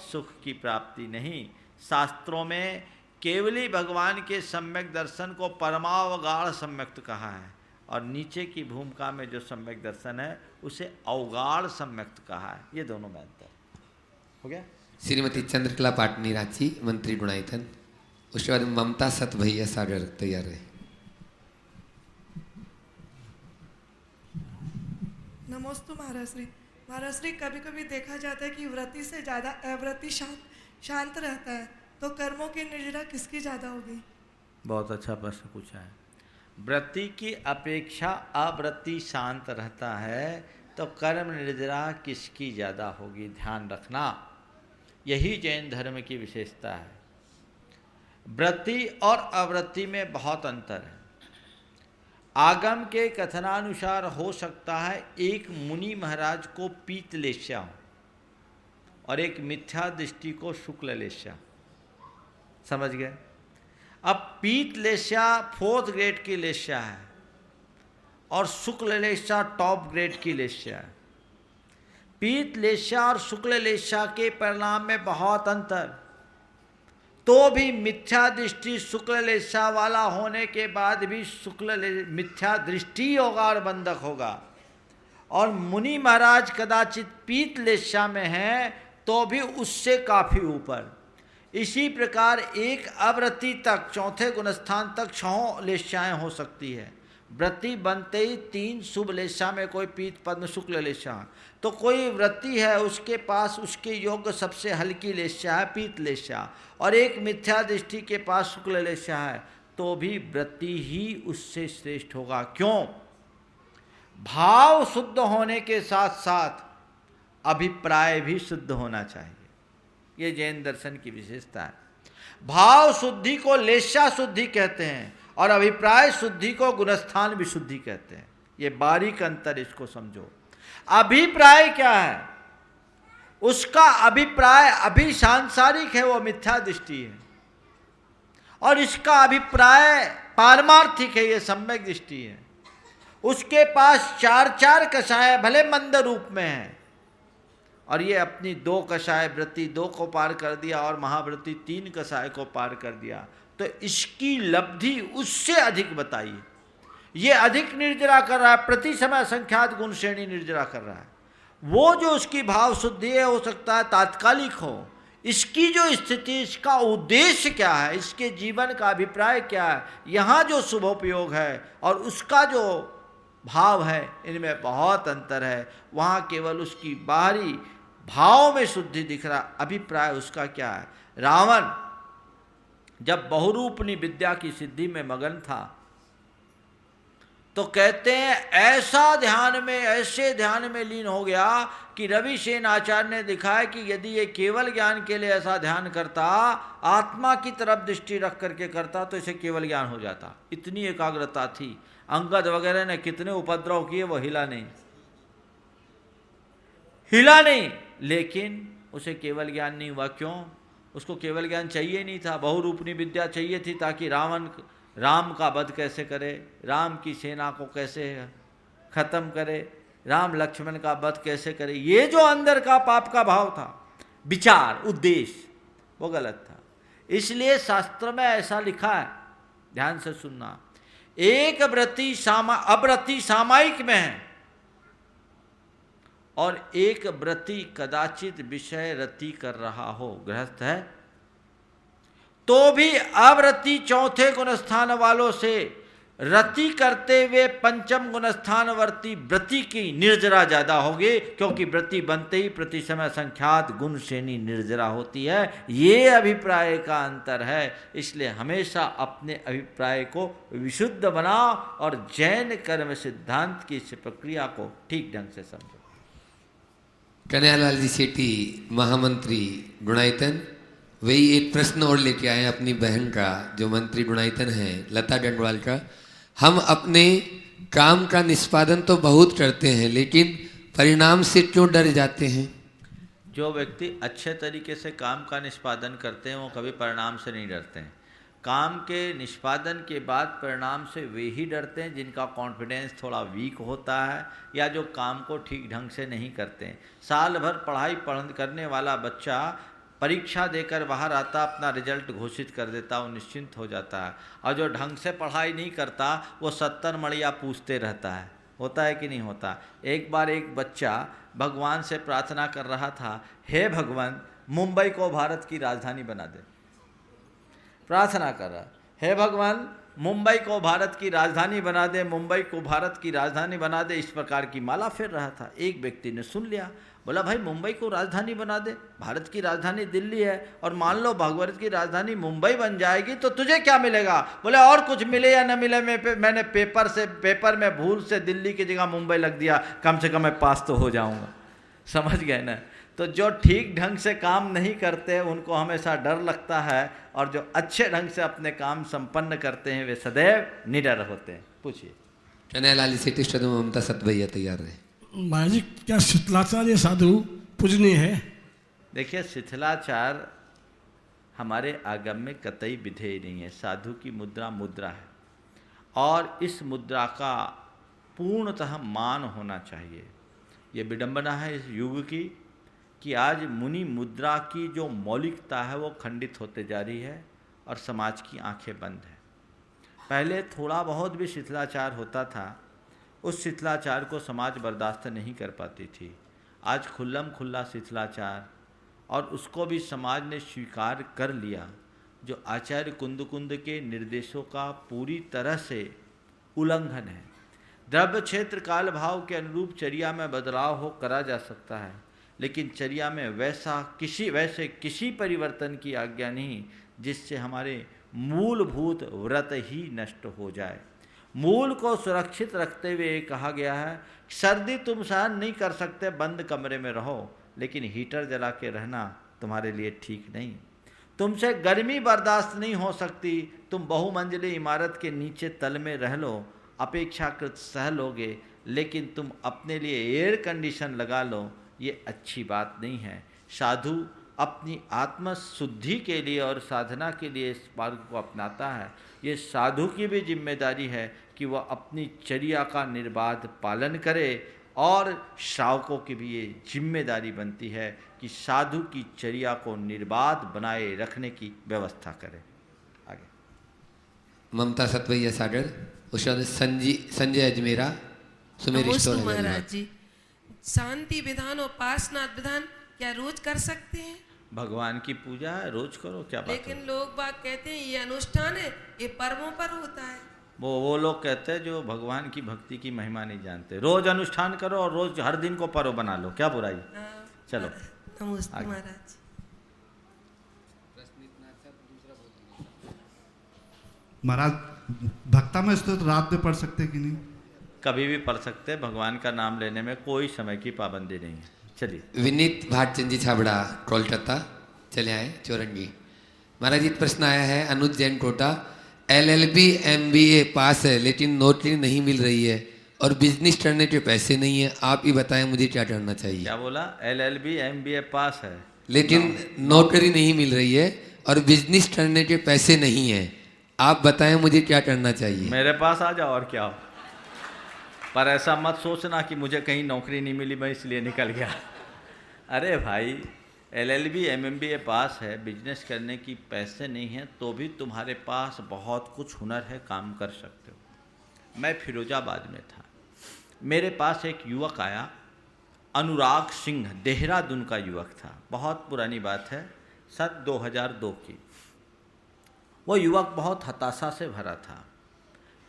सुख की प्राप्ति नहीं। शास्त्रों में केवली भगवान के सम्यक दर्शन को परमावगाढ़ सम्यक्त कहा है, और नीचे की भूमिका में जो सम्यक दर्शन है उसे अवगाढ़ सम्यक्त कहा है। ये दोनों में अंतर हो गया। श्रीमती चंद्रकला पाटनी रांची, मंत्री गुणायतन, उसके बाद ममता सत भैया सागर तैयार है। नमोस्तु महाराज श्री। महाराज श्री, कभी कभी देखा जाता है कि व्रति से ज़्यादा अव्रति शांत रहता है, तो कर्मों की निर्जरा किसकी ज़्यादा होगी? बहुत अच्छा प्रश्न पूछा है। व्रति की अपेक्षा अव्रति शांत रहता है, तो कर्म निर्जरा किसकी ज़्यादा होगी? ध्यान रखना, यही जैन धर्म की विशेषता है। व्रति और अव्रति में बहुत अंतर है। आगम के कथनानुसार हो सकता है एक मुनि महाराज को पीतलेश्या हो और एक मिथ्या दृष्टि को शुक्ललेश्या, समझ गए? अब पीतलेश्या 4th ग्रेड की लेश्या है और शुक्ललेश्या टॉप ग्रेड की लेश्या है। पीतलेश्या और शुक्ललेश्या के परिणाम में बहुत अंतर। तो भी मिथ्या दृष्टि शुक्ललेश्या वाला होने के बाद भी मिथ्या दृष्टि होगा और बंधक होगा, और मुनि महाराज कदाचित पीतलेश्या में है तो भी उससे काफ़ी ऊपर। इसी प्रकार एक अव्रति तक 4थे गुणस्थान तक 6 लेश्याएँ हो सकती है। व्रती बनते ही 3 शुभ लेशा में कोई पीत पद्म शुक्ल लेशा, तो कोई व्रती है उसके पास उसके योग्य सबसे हल्की लेशा है पीत लेशा, और एक मिथ्या दृष्टि के पास शुक्ल लेशा है, तो भी व्रती ही उससे श्रेष्ठ होगा। क्यों? भाव शुद्ध होने के साथ साथ अभिप्राय भी शुद्ध होना चाहिए। ये जैन दर्शन की विशेषता है। भाव शुद्धि को लेशा शुद्धि कहते हैं और अभिप्राय शुद्धि को गुणस्थान विशुद्धि कहते हैं। ये बारीक अंतर, इसको समझो। अभिप्राय क्या है? उसका अभिप्राय अभी सांसारिक है, वो मिथ्या दृष्टि है, और इसका अभिप्राय पारमार्थिक है, ये सम्यक दृष्टि है। उसके पास 4 कषाय भले मंद रूप में है, और ये अपनी 2 कषाय व्रती 2 को पार कर दिया और महाव्रती 3 कषाय को पार कर दिया, तो इसकी लब्धि उससे अधिक बताइए। ये अधिक निर्जरा कर रहा है, प्रति समय असंख्यात गुण श्रेणी निर्जरा कर रहा है। वो जो उसकी भाव शुद्धि है, हो सकता है तात्कालिक हो। इसकी जो स्थिति, इसका उद्देश्य क्या है, इसके जीवन का अभिप्राय क्या है, यहाँ जो शुभोपयोग है और उसका जो भाव है, इनमें बहुत अंतर है। वहाँ केवल उसकी बाहरी भाव में शुद्धि दिख रहा, अभिप्राय उसका क्या है। रावण जब बहुरूपनी विद्या की सिद्धि में मगन था, तो कहते हैं ऐसा ध्यान में, ऐसे ध्यान में लीन हो गया कि रविसेन आचार्य ने दिखाया कि यदि ये केवल ज्ञान के लिए ऐसा ध्यान करता, आत्मा की तरफ दृष्टि रख करके करता, तो इसे केवल ज्ञान हो जाता। इतनी एकाग्रता थी। अंगद वगैरह ने कितने उपद्रव किए, वो हिला नहीं, लेकिन उसे केवल ज्ञान नहीं हुआ। क्यों? उसको केवल ज्ञान चाहिए नहीं था, बहुरूपनी विद्या चाहिए थी, ताकि राम का वध कैसे करे, राम की सेना को कैसे खत्म करे, राम लक्ष्मण का वध कैसे करे। ये जो अंदर का पाप का भाव था, विचार, उद्देश्य, वो गलत था। इसलिए शास्त्र में ऐसा लिखा है, ध्यान से सुनना, एक व्रती अव्रती सामायिक में है और एक व्रती कदाचित विषय रति कर रहा हो, गृहस्थ है, तो भी अव्रती 4थे गुणस्थान वालों से रति करते हुए 5म गुणस्थानवर्ती व्रती की निर्जरा ज्यादा होगी, क्योंकि व्रती बनते ही प्रति समय संख्यात गुण श्रेणी निर्जरा होती है। ये अभिप्राय का अंतर है। इसलिए हमेशा अपने अभिप्राय को विशुद्ध बनाओ और जैन कर्म सिद्धांत की इस प्रक्रिया को ठीक ढंग से समझो। कन्हैयालाल जी सेठी, महामंत्री गुणायतन, वही एक प्रश्न और लेके आए अपनी बहन का, जो मंत्री गुणायतन है, लता डंडवाल का। हम अपने काम का निष्पादन तो बहुत करते हैं, लेकिन परिणाम से क्यों डर जाते हैं? जो व्यक्ति अच्छे तरीके से काम का निष्पादन करते हैं, वो कभी परिणाम से नहीं डरते हैं। काम के निष्पादन के बाद परिणाम से वे ही डरते हैं जिनका कॉन्फिडेंस थोड़ा वीक होता है, या जो काम को ठीक ढंग से नहीं करते हैं। साल भर पढ़ाई करने वाला बच्चा परीक्षा देकर बाहर आता, अपना रिजल्ट घोषित कर देता, वो निश्चिंत हो जाता है। और जो ढंग से पढ़ाई नहीं करता, वो 70 मड़िया पूछते रहता है। होता है कि नहीं होता? एक बार एक बच्चा भगवान से प्रार्थना कर रहा था, हे भगवान, मुंबई को भारत की राजधानी बना दे। प्रार्थना कर रहा, हे भगवान, मुंबई को भारत की राजधानी बना दे, मुंबई को भारत की राजधानी बना दे, इस प्रकार की माला फेर रहा था। एक व्यक्ति ने सुन लिया, बोला, भाई मुंबई को राजधानी बना दे, भारत की राजधानी दिल्ली है, और मान लो भारत की राजधानी मुंबई बन जाएगी तो तुझे क्या मिलेगा? बोले, और कुछ मिले या न मिले, मैंने पेपर में भूल से दिल्ली की जगह मुंबई लग दिया, कम से कम मैं पास तो हो जाऊंगा। समझ गए ना? तो जो ठीक ढंग से काम नहीं करते उनको हमेशा डर लगता है, और जो अच्छे ढंग से अपने काम संपन्न करते हैं वे सदैव निडर होते हैं। पूछिए। कन्हैयालाल सेठी ममता सतभैया तैयार रहे। महाराज जी, क्या शिथिलाचार्य साधु पूजनीय है? देखिए, शिथिलाचार हमारे आगम में कतई विधेय नहीं है। साधु की मुद्रा मुद्रा है, और इस मुद्रा का पूर्णतः मान होना चाहिए। ये विडंबना है इस युग की कि आज मुनि मुद्रा की जो मौलिकता है वो खंडित होते जा रही है, और समाज की आंखें बंद है। पहले थोड़ा बहुत भी शिथिलाचार होता था, उस शिथिलाचार को समाज बर्दाश्त नहीं कर पाती थी। आज खुल्लम खुल्ला शिथिलाचार, और उसको भी समाज ने स्वीकार कर लिया। जो आचार्य कुंद के निर्देशों का पूरी तरह से उल्लंघन है। द्रव्य क्षेत्र काल भाव के अनुरूप चर्या में बदलाव हो करा जा सकता है, लेकिन चर्या में वैसे किसी परिवर्तन की आज्ञा नहीं जिससे हमारे मूलभूत व्रत ही नष्ट हो जाए। मूल को सुरक्षित रखते हुए कहा गया है, सर्दी तुम सहन नहीं कर सकते, बंद कमरे में रहो, लेकिन हीटर जला के रहना तुम्हारे लिए ठीक नहीं। तुमसे गर्मी बर्दाश्त नहीं हो सकती, तुम बहुमंजिली इमारत के नीचे तल में रह लो, अपेक्षाकृत सह लोगे, लेकिन तुम अपने लिए एयर कंडीशन लगा लो, ये अच्छी बात नहीं है। साधु अपनी आत्म शुद्धि के लिए और साधना के लिए इस मार्ग को अपनाता है। ये साधु की भी जिम्मेदारी है कि वह अपनी चर्या का निर्बाध पालन करे, और श्रावकों की भी ये जिम्मेदारी बनती है कि साधु की चर्या को निर्बाध बनाए रखने की व्यवस्था करें। आगे ममता सतवैया सागर, उसके बाद संजय अजमेरा, सुमेर स्टोर। महाराज जी, शांति विधान और पार्श्वनाथ विधान क्या रोज कर सकते हैं? भगवान की पूजा है, रोज करो, क्या बात है? लेकिन लोग बात कहते हैं ये अनुष्ठान है, ये पर्वों पर होता है। वो लोग कहते हैं जो भगवान की भक्ति की महिमा नहीं जानते। रोज अनुष्ठान करो और रोज हर दिन को पर्व बना लो, क्या बुराई? चलो नमस्ते महाराज। महाराज, भक्ता में स्तोत्र रात में पढ़ सकते कि नहीं? कभी भी पढ़ सकते, भगवान का नाम लेने में कोई समय की पाबंदी नहीं है। चलिए। विनीत भाटचंद जी छाबड़ा, कोलकाता, चले आए चौरंगी। महाराज जी प्रश्न आया है अनुज जैन कोटा, LLB MBA पास है लेकिन नौकरी नहीं मिल रही है और बिजनेस करने के पैसे नहीं है, आप ही बताएं मुझे क्या करना चाहिए। क्या बोला? LLB MBA पास है लेकिन नौकरी नहीं मिल रही है और बिजनेस करने के पैसे नहीं है, आप बताएं मुझे क्या करना चाहिए। मेरे पास आ जाओ और क्या हो, पर ऐसा मत सोचना कि मुझे कहीं नौकरी नहीं मिली मैं इसलिए निकल गया। अरे भाई, LLB MBA पास है, बिजनेस करने की पैसे नहीं हैं, तो भी तुम्हारे पास बहुत कुछ हुनर है, काम कर सकते हो। मैं फिरोजाबाद में था, मेरे पास एक युवक आया, अनुराग सिंह, देहरादून का युवक था, बहुत पुरानी बात है, सन 2002 की। वो युवक बहुत हताशा से भरा था,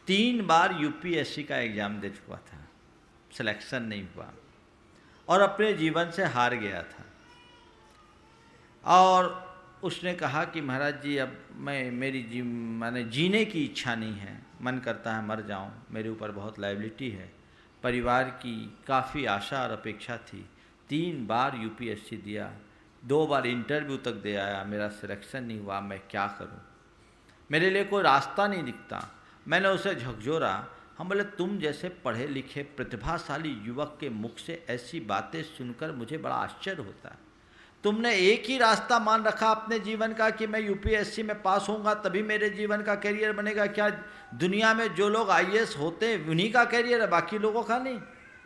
3 बार UPSC का एग्ज़ाम दे चुका था, सिलेक्शन नहीं हुआ और अपने जीवन से हार गया था। और उसने कहा कि महाराज जी अब मैंने जीने की इच्छा नहीं है, मन करता है मर जाऊं, मेरे ऊपर बहुत लायबिलिटी है, परिवार की काफ़ी आशा और अपेक्षा थी। 3 बार UPSC दिया, 2 बार इंटरव्यू तक दे आया, मेरा सिलेक्शन नहीं हुआ, मैं क्या करूं? मेरे लिए कोई रास्ता नहीं दिखता। मैंने उसे झकझोरा, हम बोले तुम जैसे पढ़े लिखे प्रतिभाशाली युवक के मुख से ऐसी बातें सुनकर मुझे बड़ा आश्चर्य होता है। तुमने एक ही रास्ता मान रखा अपने जीवन का कि मैं UPSC में पास होऊंगा तभी मेरे जीवन का करियर बनेगा। क्या दुनिया में जो लोग IAS होते हैं उन्हीं का करियर है, बाकी लोगों का नहीं?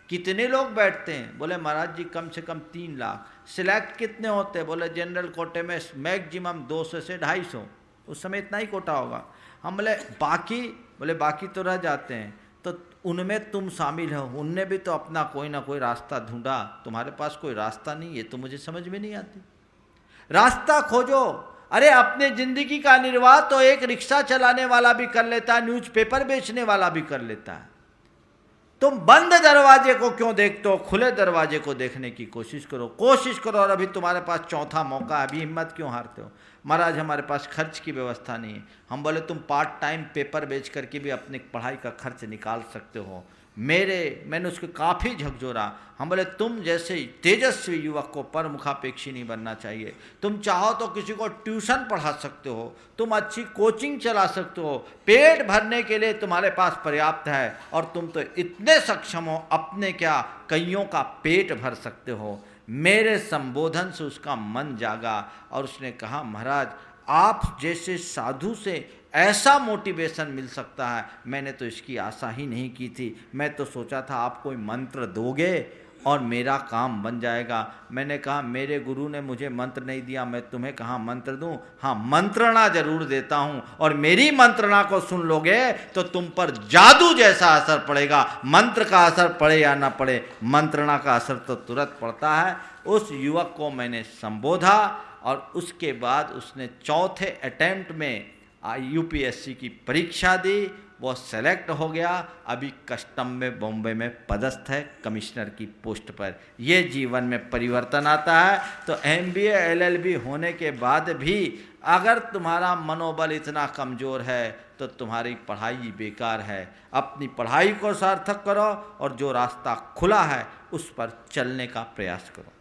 कितने लोग बैठते हैं? बोले महाराज जी कम से कम 3 लाख। सिलेक्ट कितने होते हैं? बोले जनरल कोटे में मैक्सिमम 200 से 250, उस समय इतना ही कोटा होगा। हम बोले बाकी? बोले बाकी तो रह जाते हैं, तो उनमें तुम शामिल हो, उनने भी तो अपना कोई ना कोई रास्ता ढूंढा, तुम्हारे पास कोई रास्ता नहीं है, तो मुझे समझ में नहीं आती। रास्ता खोजो। अरे अपने जिंदगी का निर्वाह तो एक रिक्शा चलाने वाला भी कर लेता है, न्यूज़पेपर बेचने वाला भी कर लेता है। तुम बंद दरवाजे को क्यों देखते हो? खुले दरवाजे को देखने की कोशिश करो। और अभी तुम्हारे पास चौथा मौका है, अभी हिम्मत क्यों हारते हो? महाराज हमारे पास खर्च की व्यवस्था नहीं है। हम बोले तुम पार्ट टाइम पेपर बेच करके भी अपनी पढ़ाई का खर्च निकाल सकते हो। मैंने उसको काफ़ी झकझोरा। हम बोले तुम जैसे तेजस्वी युवक को परमुखापेक्षी नहीं बनना चाहिए। तुम चाहो तो किसी को ट्यूशन पढ़ा सकते हो, तुम अच्छी कोचिंग चला सकते हो, पेट भरने के लिए तुम्हारे पास पर्याप्त है, और तुम तो इतने सक्षम हो अपने क्या कईयों का पेट भर सकते हो। मेरे संबोधन से उसका मन जागा और उसने कहा महाराज आप जैसे साधु से ऐसा मोटिवेशन मिल सकता है, मैंने तो इसकी आशा ही नहीं की थी। मैं तो सोचा था आप कोई मंत्र दोगे और मेरा काम बन जाएगा। मैंने कहा मेरे गुरु ने मुझे मंत्र नहीं दिया, मैं तुम्हें कहाँ मंत्र दूं? हाँ मंत्रणा जरूर देता हूं, और मेरी मंत्रणा को सुन लोगे तो तुम पर जादू जैसा असर पड़ेगा। मंत्र का असर पड़े या ना पड़े, मंत्रणा का असर तो तुरंत पड़ता है। उस युवक को मैंने संबोधा और उसके बाद उसने चौथे अटेम्प्ट में UPSC की परीक्षा दी वो सेलेक्ट हो गया, अभी कस्टम में बॉम्बे में पदस्थ है कमिश्नर की पोस्ट पर। ये जीवन में परिवर्तन आता है। तो MBA LLB होने के बाद भी अगर तुम्हारा मनोबल इतना कमज़ोर है तो तुम्हारी पढ़ाई बेकार है। अपनी पढ़ाई को सार्थक करो और जो रास्ता खुला है उस पर चलने का प्रयास करो।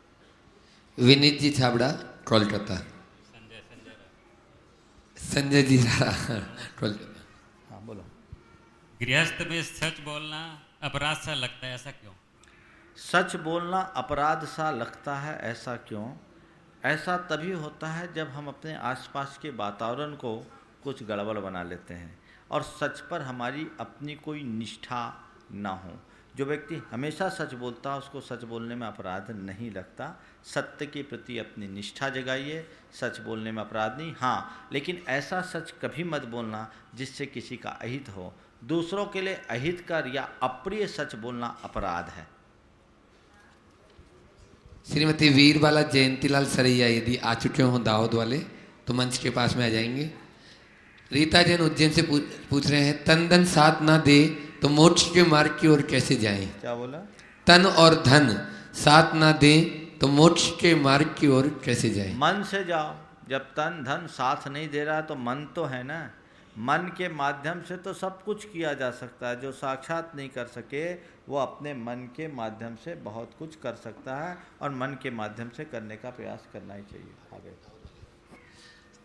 विनीत जी छाबड़ा कोलकाता। संजय जी कोलकाता। हाँ बोलो। गृहस्थ में सच बोलना अपराध सा लगता है, ऐसा क्यों? सच बोलना अपराध सा लगता है, ऐसा क्यों? ऐसा तभी होता है जब हम अपने आसपास के वातावरण को कुछ गड़बड़ बना लेते हैं और सच पर हमारी अपनी कोई निष्ठा ना हो। जो व्यक्ति हमेशा सच बोलता है उसको सच बोलने में अपराध नहीं लगता। सत्य के प्रति अपनी निष्ठा जगाइए, सच बोलने में अपराध नहीं। हाँ, लेकिन ऐसा सच कभी मत बोलना जिससे किसी का अहित हो। दूसरों के लिए अहितकर या अप्रिय सच बोलना अपराध है। श्रीमती वीरबाला जयंतीलाल सरैया यदि आ चुके हों दाऊद वाले तो मंच के पास में आ जाएंगे। रीता जैन उज्जैन से पूछ रहे हैं, तन धन साथ ना दे तो मोक्ष के मार्ग की ओर कैसे जाएं? क्या बोला? तन और धन साथ ना दे तो मोक्ष के मार्ग की ओर कैसे जाएं? मन से जाओ। जब तन धन साथ नहीं दे रहा तो मन तो है ना। मन के माध्यम से तो सब कुछ किया जा सकता है। जो साक्षात नहीं कर सके वो अपने मन के माध्यम से बहुत कुछ कर सकता है और मन के माध्यम से करने का प्रयास करना ही चाहिए। आगे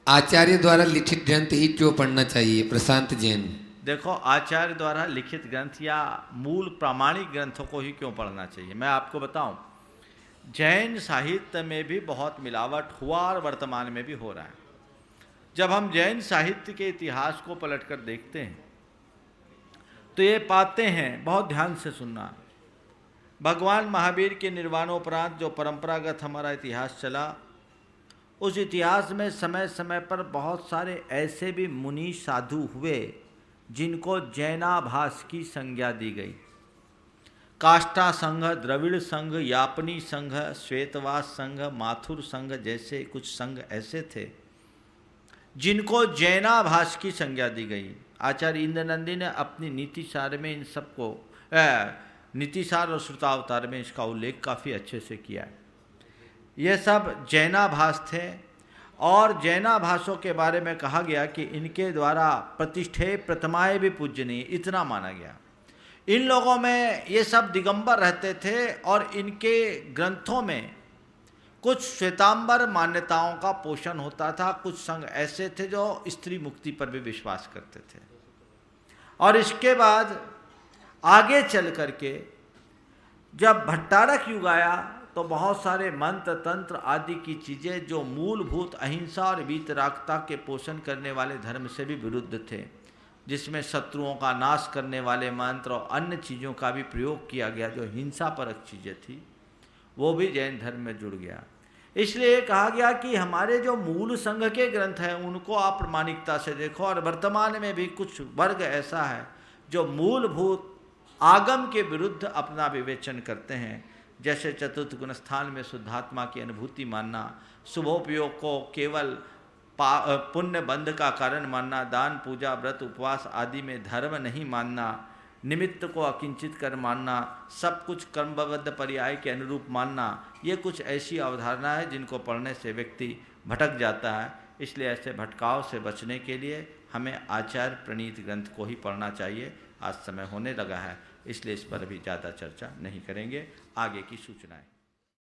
आचार्य द्वारा लिखित ग्रंथ ही क्यों पढ़ना चाहिए? प्रशांत जैन। देखो, आचार्य द्वारा लिखित ग्रंथ या मूल प्रामाणिक ग्रंथों को ही क्यों पढ़ना चाहिए, मैं आपको बताऊं। जैन साहित्य में भी बहुत मिलावट हुआ और वर्तमान में भी हो रहा है। जब हम जैन साहित्य के इतिहास को पलटकर देखते हैं तो ये पाते हैं, बहुत ध्यान से सुनना, भगवान महावीर के निर्वाणोपरांत जो परंपरागत हमारा इतिहास चला, उस इतिहास में समय समय पर बहुत सारे ऐसे भी मुनि साधु हुए जिनको जैनाभास की संज्ञा दी गई। काष्ठा संघ, द्रविड़ संघ, यापनी संघ, श्वेतवास संघ, माथुर संघ जैसे कुछ संघ ऐसे थे जिनको जैनाभास की संज्ञा दी गई। आचार्य इंद्रनंदी ने अपनी नीतिसार में इन सबको नीतिसार और श्रुतावतार में इसका उल्लेख काफ़ी अच्छे से किया है। ये सब जैनाभास थे और जैनाभासों के बारे में कहा गया कि इनके द्वारा प्रतिष्ठे प्रतिमाएं भी पूजनीय, इतना माना गया। इन लोगों में ये सब दिगंबर रहते थे और इनके ग्रंथों में कुछ श्वेतांबर मान्यताओं का पोषण होता था। कुछ संघ ऐसे थे जो स्त्री मुक्ति पर भी विश्वास करते थे। और इसके बाद आगे चल करके जब भट्टारक युग आया तो बहुत सारे मंत्र तंत्र आदि की चीज़ें जो मूलभूत अहिंसा और वीतरागता के पोषण करने वाले धर्म से भी विरुद्ध थे, जिसमें शत्रुओं का नाश करने वाले मंत्र और अन्य चीज़ों का भी प्रयोग किया गया, जो हिंसा परक चीज़ें थी, वो भी जैन धर्म में जुड़ गया। इसलिए कहा गया कि हमारे जो मूल संघ के ग्रंथ हैं उनको आप प्रामाणिकता से देखो। और वर्तमान में भी कुछ वर्ग ऐसा है जो मूलभूत आगम के विरुद्ध अपना विवेचन करते हैं, जैसे चतुर्थ गुण स्थान में शुद्धात्मा की अनुभूति मानना, शुभोपयोग को केवल पुण्य बंध का कारण मानना, दान पूजा व्रत उपवास आदि में धर्म नहीं मानना, निमित्त को अकिंचित कर मानना, सब कुछ कर्मबद्ध पर्याय के अनुरूप मानना, ये कुछ ऐसी अवधारणा है जिनको पढ़ने से व्यक्ति भटक जाता है। इसलिए ऐसे भटकाव से बचने के लिए हमें आचार्य प्रणीत ग्रंथ को ही पढ़ना चाहिए। आज समय होने लगा है, इसलिए इस पर भी ज़्यादा चर्चा नहीं करेंगे। आगे की सूचनाएं।